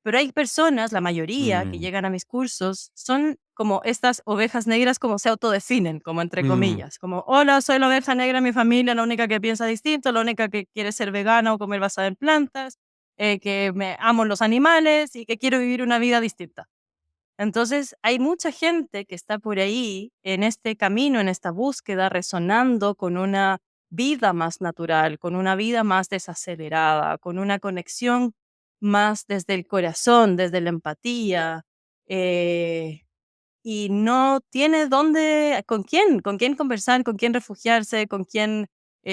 Pero hay personas, la mayoría, que Mm, llegan a mis cursos, son como estas ovejas negras, como se autodefinen, como entre mm, comillas, como, hola, soy la oveja negra de mi familia, la única que piensa distinto, la única que quiere ser vegana o comer basada en plantas, que me amo los animales y que quiero vivir una vida distinta. Entonces, hay mucha gente que está por ahí en este camino, en esta búsqueda, resonando con una vida más natural, con una vida más desacelerada, con una conexión más desde el corazón, desde la empatía, eh, y no tiene dónde, con quién conversar, con quién refugiarse, con quién,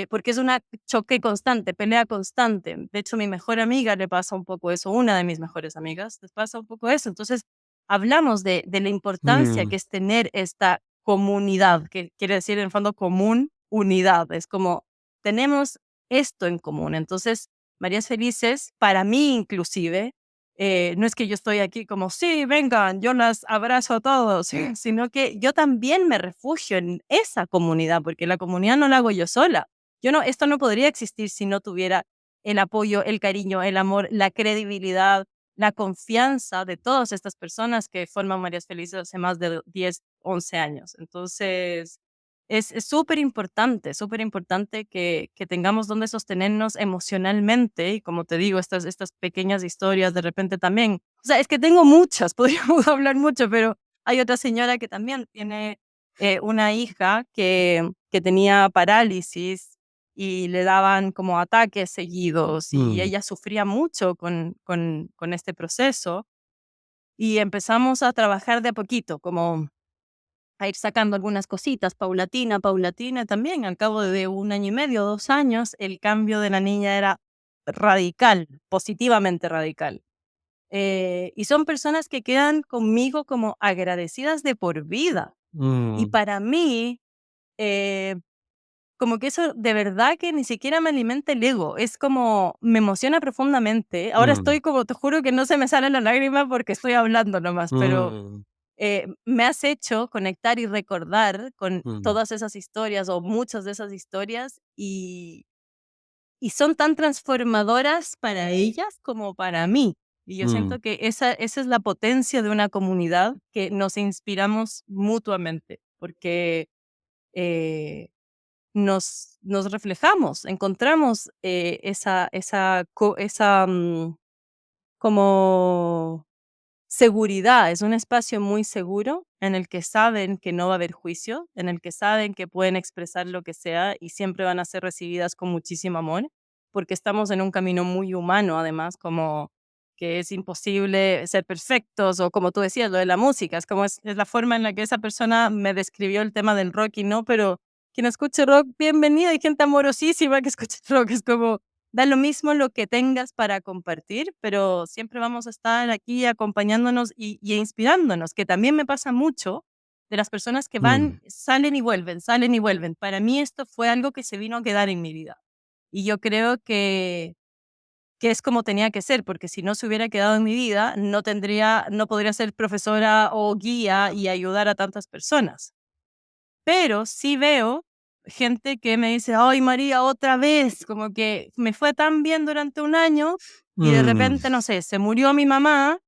porque es una choque constante, pelea constante. De hecho, mi mejor amiga le pasa un poco eso, una de mis mejores amigas, les pasa un poco eso. Entonces, hablamos de la importancia mm, que es tener esta comunidad, que quiere decir en el fondo común, unidad. Es como, tenemos esto en común. Entonces, Marías Felices, para mí inclusive, no es que yo estoy aquí como, sí, vengan, yo las abrazo a todos, sino que yo también me refugio en esa comunidad, porque la comunidad no la hago yo sola. Yo no, esto no podría existir si no tuviera el apoyo, el cariño, el amor, la credibilidad, la confianza de todas estas personas que forman Marías Felices hace más de 10, 11 años. Entonces, es súper importante que tengamos donde sostenernos emocionalmente y, como te digo, estas pequeñas historias de repente también. O sea, es que tengo muchas, podríamos hablar mucho, pero hay otra señora que también tiene una hija que tenía parálisis y le daban como ataques seguidos y mm, ella sufría mucho con este proceso y empezamos a trabajar de a poquito, como a ir sacando algunas cositas, paulatina, paulatina. También al cabo de 1 año y medio, 2 años, el cambio de la niña era radical, positivamente radical. Y son personas que quedan conmigo como agradecidas de por vida. Y mm, para mí, eh, como que eso de verdad que ni siquiera me alimenta el ego, es como me emociona profundamente. Ahora mm, estoy como, te juro que no se me sale la lágrima porque estoy hablando nomás, pero mm, me has hecho conectar y recordar con mm, todas esas historias o muchas de esas historias y son tan transformadoras para ellas como para mí. Y yo mm. siento que esa es la potencia de una comunidad, que nos inspiramos mutuamente, porque eh, nos reflejamos, encontramos esa como seguridad. Es un espacio muy seguro en el que saben que no va a haber juicio, en el que saben que pueden expresar lo que sea y siempre van a ser recibidas con muchísimo amor, porque estamos en un camino muy humano, además, como que es imposible ser perfectos, o como tú decías, lo de la música, es la forma en la que esa persona me describió el tema del rock y no, pero quien escuche rock, bienvenida, hay gente amorosísima que escucha rock, es como, da lo mismo lo que tengas para compartir, pero siempre vamos a estar aquí acompañándonos y inspirándonos, que también me pasa mucho de las personas que van, Mm, salen y vuelven, salen y vuelven. Para mí esto fue algo que se vino a quedar en mi vida. Y yo creo que es como tenía que ser, porque si no se hubiera quedado en mi vida, no podría ser profesora o guía y ayudar a tantas personas. Pero sí veo gente que me dice: "Ay, María, otra vez", como que me fue tan bien durante un año y de mm, repente, no sé, se murió mi mamá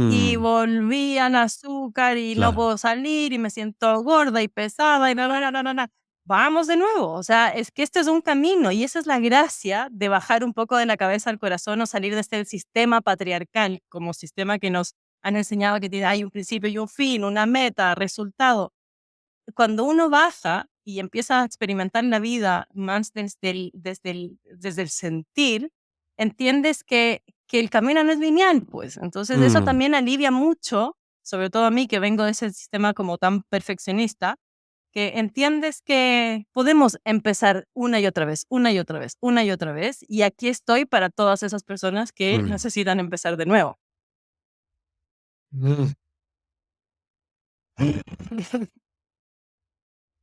y mm, volví al azúcar y no claro. puedo salir y me siento gorda y pesada y na. Vamos de nuevo, o sea, es que este es un camino y esa es la gracia de bajar un poco de la cabeza al corazón o salir de este sistema patriarcal, como sistema que nos han enseñado que tiene hay un principio y un fin, una meta, resultado. Cuando uno baja y empieza a experimentar la vida más desde el sentir, entiendes que el camino no es lineal, pues. Entonces, eso Mm, también alivia mucho, sobre todo a mí, que vengo de ese sistema como tan perfeccionista, que entiendes que podemos empezar una y otra vez, una y otra vez, una y otra vez, y aquí estoy para todas esas personas que mm, necesitan empezar de nuevo. mm.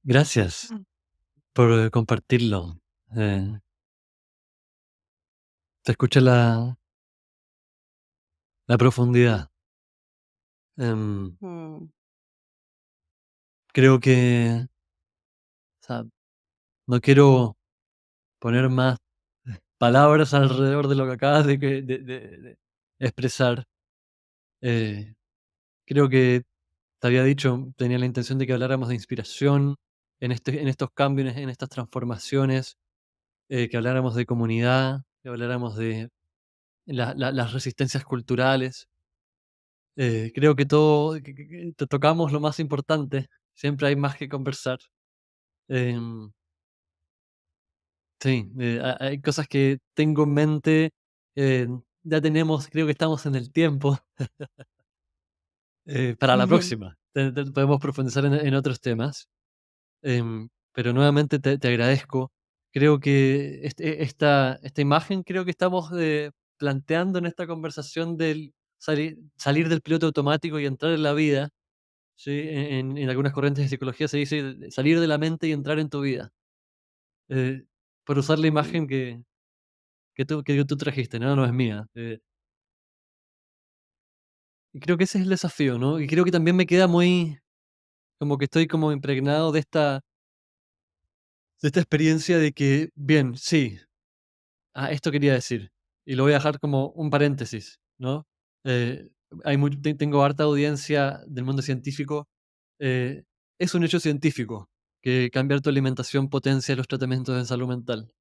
Gracias por compartirlo. Eh, Se escucha la profundidad. Em, Mm, Creo que, o sea, no quiero poner más palabras alrededor de lo que acabas de expresar. Eh, Creo que te había dicho, tenía la intención de que habláramos de inspiración en estos cambios, en estas transformaciones, que habláramos de comunidad, que habláramos de las resistencias culturales. Creo que todo, que te tocamos lo más importante, siempre hay más que conversar. Em, sí, hay cosas que tengo en mente, ya tenemos, creo que estamos en el tiempo para la ujú, próxima. Podemos profundizar en otros temas. Pero nuevamente te agradezco. Creo que esta imagen creo que estamos planteando en esta conversación del salir del piloto automático y entrar en la vida, ¿sí? En algunas corrientes de psicología se dice salir de la mente y entrar en tu vida. Eh, por usar la mm, imagen que tú trajiste, ¿no? No es mía. Y creo que ese es el desafío, ¿no? Y creo que también me queda muy, como que estoy como impregnado de esta experiencia de que, bien, sí. Esto quería decir, y lo voy a dejar como un paréntesis, ¿no? Eh, tengo harta audiencia del mundo científico. eh, es un hecho científico que cambiar tu alimentación potencia los tratamientos de salud mental.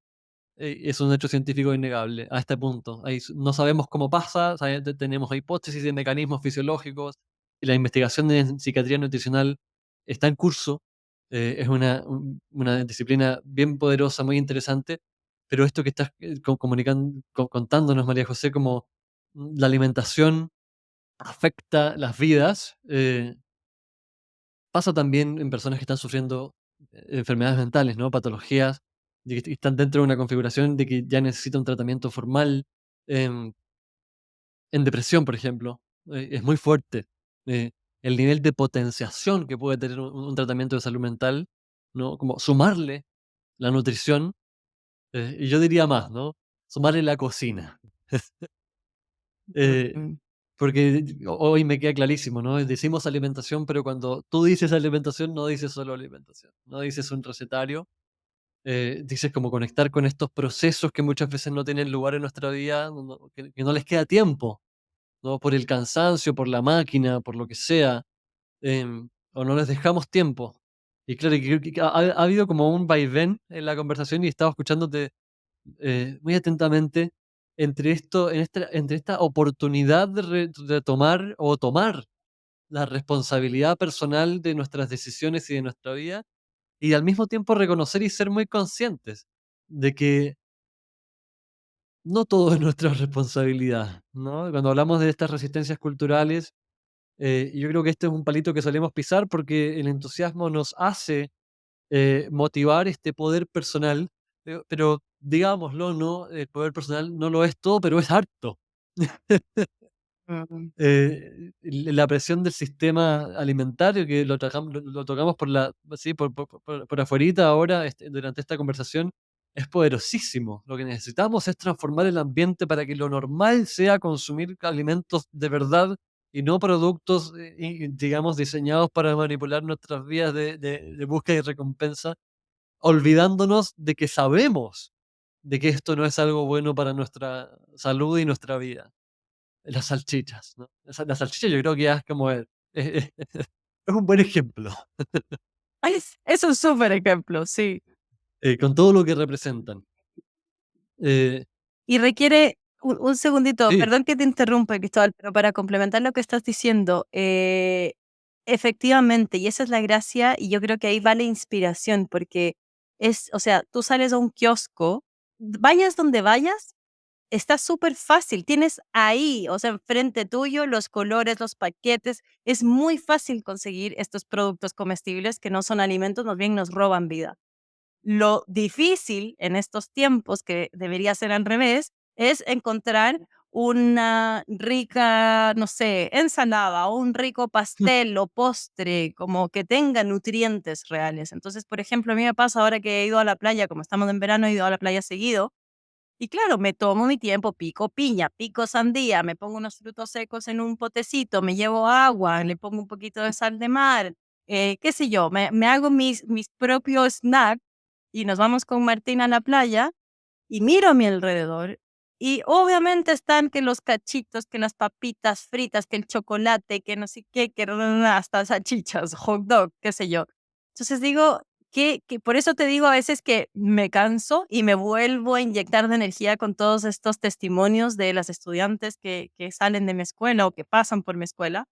Es un hecho científico innegable a este punto. No sabemos cómo pasa, tenemos hipótesis de mecanismos fisiológicos y la investigación en psiquiatría nutricional está en curso. Es una disciplina bien poderosa, muy interesante, pero esto que estás contándonos, María José, como la alimentación afecta las vidas, pasa también en personas que están sufriendo enfermedades mentales, ¿no? Patologías, de que están dentro de una configuración de que ya necesita un tratamiento formal. em, en depresión, por ejemplo, es muy fuerte. eh, el nivel de potenciación que puede tener un tratamiento de salud mental, ¿no? Como sumarle la nutrición, y yo diría más, ¿no? Sumarle la cocina. Eh, mm, Porque hoy me queda clarísimo, ¿no? Decimos alimentación, pero cuando tú dices alimentación, no dices solo alimentación, no dices un recetario, dices como conectar con estos procesos que muchas veces no tienen lugar en nuestra vida, que no les queda tiempo, ¿no? Por el cansancio, por la máquina, por lo que sea, o no les dejamos tiempo. Y claro, y creo que ha habido como un vaivén en la conversación y estaba escuchándote muy atentamente entre esta oportunidad de retomar o tomar la responsabilidad personal de nuestras decisiones y de nuestra vida, y al mismo tiempo reconocer y ser muy conscientes de que no todo es nuestra responsabilidad, ¿no? Cuando hablamos de estas resistencias culturales, yo creo que este es un palito que solemos pisar porque el entusiasmo nos hace motivar este poder personal, pero digámoslo, ¿no? El poder personal no lo es todo, pero es harto. Mm, La presión del sistema alimentario que lo tocamos por sí, por afuerita ahora, durante esta conversación, es poderosísimo. Lo que necesitamos es transformar el ambiente para que lo normal sea consumir alimentos de verdad y no productos, digamos, diseñados para manipular nuestras vías de búsqueda y recompensa, olvidándonos de que sabemos de que esto no es algo bueno para nuestra salud y nuestra vida. Las salchichas, ¿no? La salchicha yo creo que ya es como es un buen ejemplo, ay, es un súper ejemplo, sí. con todo lo que representan. Eh, Y requiere un segundito, sí, perdón que te interrumpa, Cristóbal, pero para complementar lo que estás diciendo, efectivamente, y esa es la gracia, y yo creo que ahí va la inspiración, porque es, o sea, tú sales a un kiosco, vayas donde vayas, está súper fácil, tienes ahí, o sea, enfrente tuyo los colores, los paquetes, es muy fácil conseguir estos productos comestibles que no son alimentos, más bien nos roban vida. Lo difícil en estos tiempos, que debería ser al revés, es encontrar una rica, no sé, ensalada o un rico pastel o postre, como que tenga nutrientes reales. Entonces, por ejemplo, a mí me pasa ahora que he ido a la playa, como estamos en verano, he ido a la playa seguido, y claro, me tomo mi tiempo, pico piña, pico sandía, me pongo unos frutos secos en un potecito, me llevo agua, le pongo un poquito de sal de mar, qué sé yo, me hago mis propios snacks y nos vamos con Martín a la playa y miro a mi alrededor y obviamente están que los cachitos, que las papitas fritas, que el chocolate, que no sé qué, que hasta salchichas, hot dog, qué sé yo. Entonces digo que por eso te digo a veces que me canso y me vuelvo a inyectar de energía con todos estos testimonios de las estudiantes que salen de mi escuela o que pasan por mi escuela,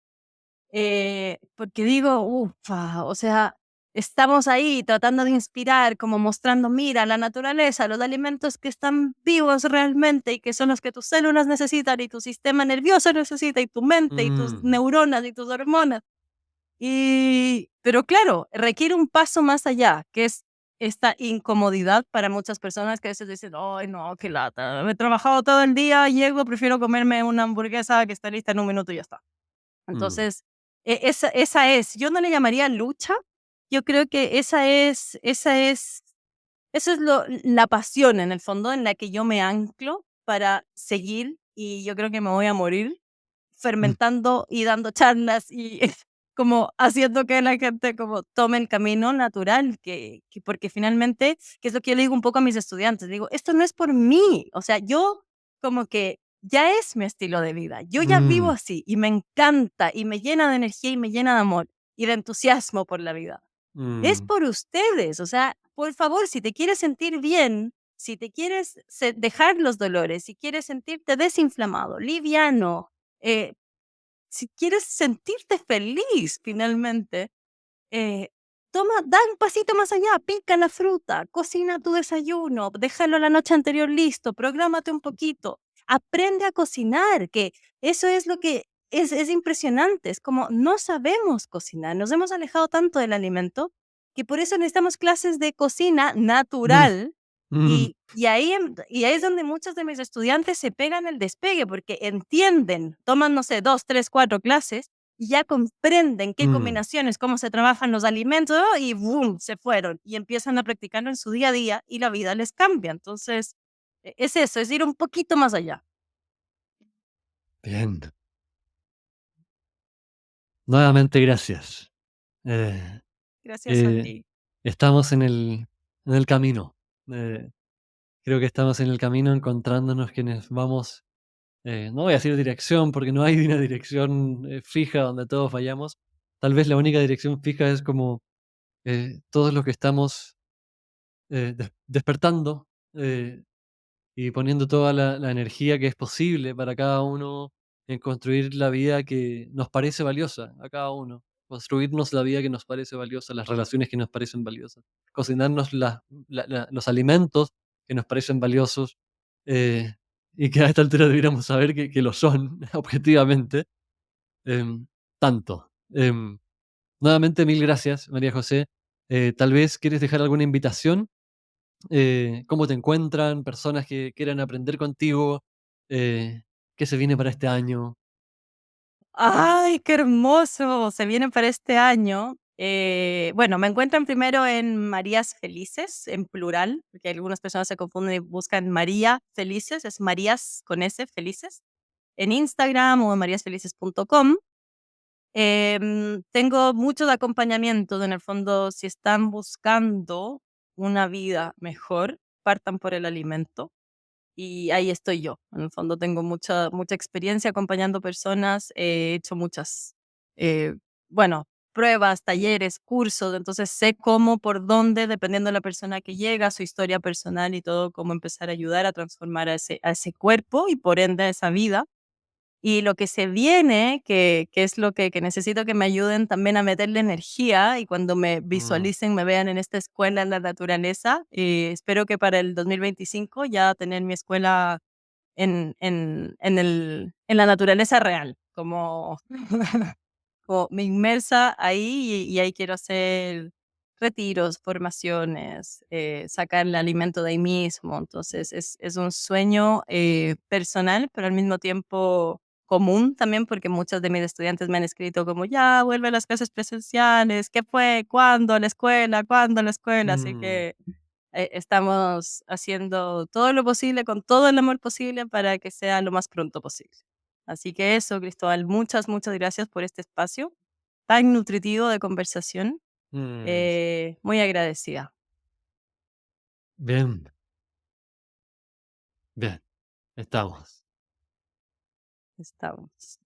porque digo, ufa, o sea, estamos ahí tratando de inspirar, como mostrando, mira, la naturaleza, los alimentos que están vivos realmente y que son los que tus células necesitan y tu sistema nervioso necesita y tu mente y tus mm, neuronas y tus hormonas. Pero claro, requiere un paso más allá, que es esta incomodidad para muchas personas que a veces dicen, ay, no, qué lata, he trabajado todo el día, llego, prefiero comerme una hamburguesa que está lista en un minuto y ya está. mm, Entonces, esa es, yo no le llamaría lucha, yo creo que esa es la pasión en el fondo en la que yo me anclo para seguir y yo creo que me voy a morir mm, fermentando y dando charlas y como haciendo que la gente como tome el camino natural, que porque finalmente, que es lo que yo le digo un poco a mis estudiantes, digo, esto no es por mí, o sea, yo como que ya es mi estilo de vida, yo ya vivo mm, así y me encanta y me llena de energía y me llena de amor y de entusiasmo por la vida. Es mm, por ustedes, o sea, por favor, si te quieres sentir bien, si te quieres dejar los dolores, si quieres sentirte desinflamado, liviano, eh, si quieres sentirte feliz finalmente, eh, da un pasito más allá, pica la fruta, cocina tu desayuno, déjalo la noche anterior listo, prográmate un poquito, aprende a cocinar, que eso es lo que es impresionante, es como no sabemos cocinar, nos hemos alejado tanto del alimento que por eso necesitamos clases de cocina mm, natural mm, y ahí es donde muchos de mis estudiantes se pegan el despegue porque entienden, toman, no sé, 2 3 4 clases y ya comprenden qué mm. combinaciones, cómo se trabajan los alimentos ¡oh! Y ¡boom! Se fueron y empiezan a practicarlo en su día a día y la vida les cambia. Entonces, es eso, es ir un poquito más allá. Bien. Nuevamente gracias. Eh, Gracias a eh, ti. estamos en el camino. Eh, creo que estamos en el camino encontrándonos quienes vamos, no voy a decir dirección, porque no hay una dirección, fija donde todos vayamos. Tal vez la única dirección fija es como todos los que estamos despertando, eh, y poniendo toda la energía que es posible para cada uno en construir la vida que nos parece valiosa a cada uno, construirnos la vida que nos parece valiosa, las relaciones que nos parecen valiosas, cocinarnos los alimentos que nos parecen valiosos, eh, y que a esta altura debiéramos saber que lo son, objetivamente, em, tanto. Nuevamente, mil gracias, María José. Tal vez quieres dejar alguna invitación, cómo te encuentran, personas que quieran aprender contigo, qué se viene para este año. ¡Ay, qué hermoso! Se viene para este año. Bueno, me encuentran primero en Marías Felices, en plural, porque algunas personas se confunden y buscan María Felices, es Marías con S, Felices, en Instagram o en maríasfelices.com. Tengo mucho de acompañamiento, en el fondo, si están buscando una vida mejor, partan por el alimento. Y ahí estoy yo. En el fondo tengo mucha experiencia acompañando personas, he hecho muchas, eh, bueno, pruebas, talleres, cursos, entonces sé cómo, por dónde, dependiendo de la persona que llega, su historia personal y todo, cómo empezar a ayudar a transformar a ese cuerpo y por ende a esa vida. Y lo que se viene, que es lo que necesito que me ayuden también a meterle energía y cuando me Mm, visualicen, me vean en esta escuela en la naturaleza, espero que para el 2025 ya tener mi escuela en la naturaleza real, como como me inmersa ahí y ahí quiero hacer retiros, formaciones, sacar el alimento de ahí mismo. Entonces es un sueño personal, pero al mismo tiempo común también, porque muchos de mis estudiantes me han escrito como, ya, vuelve a las clases presenciales, ¿qué fue? ¿Cuándo a la escuela? ¿Cuándo a la escuela? Así mm, que estamos haciendo todo lo posible, con todo el amor posible, para que sea lo más pronto posible. Así que eso, Cristóbal, muchas gracias por este espacio tan nutritivo de conversación. mm. Muy agradecida. Bien, bien, estamos. Estamos.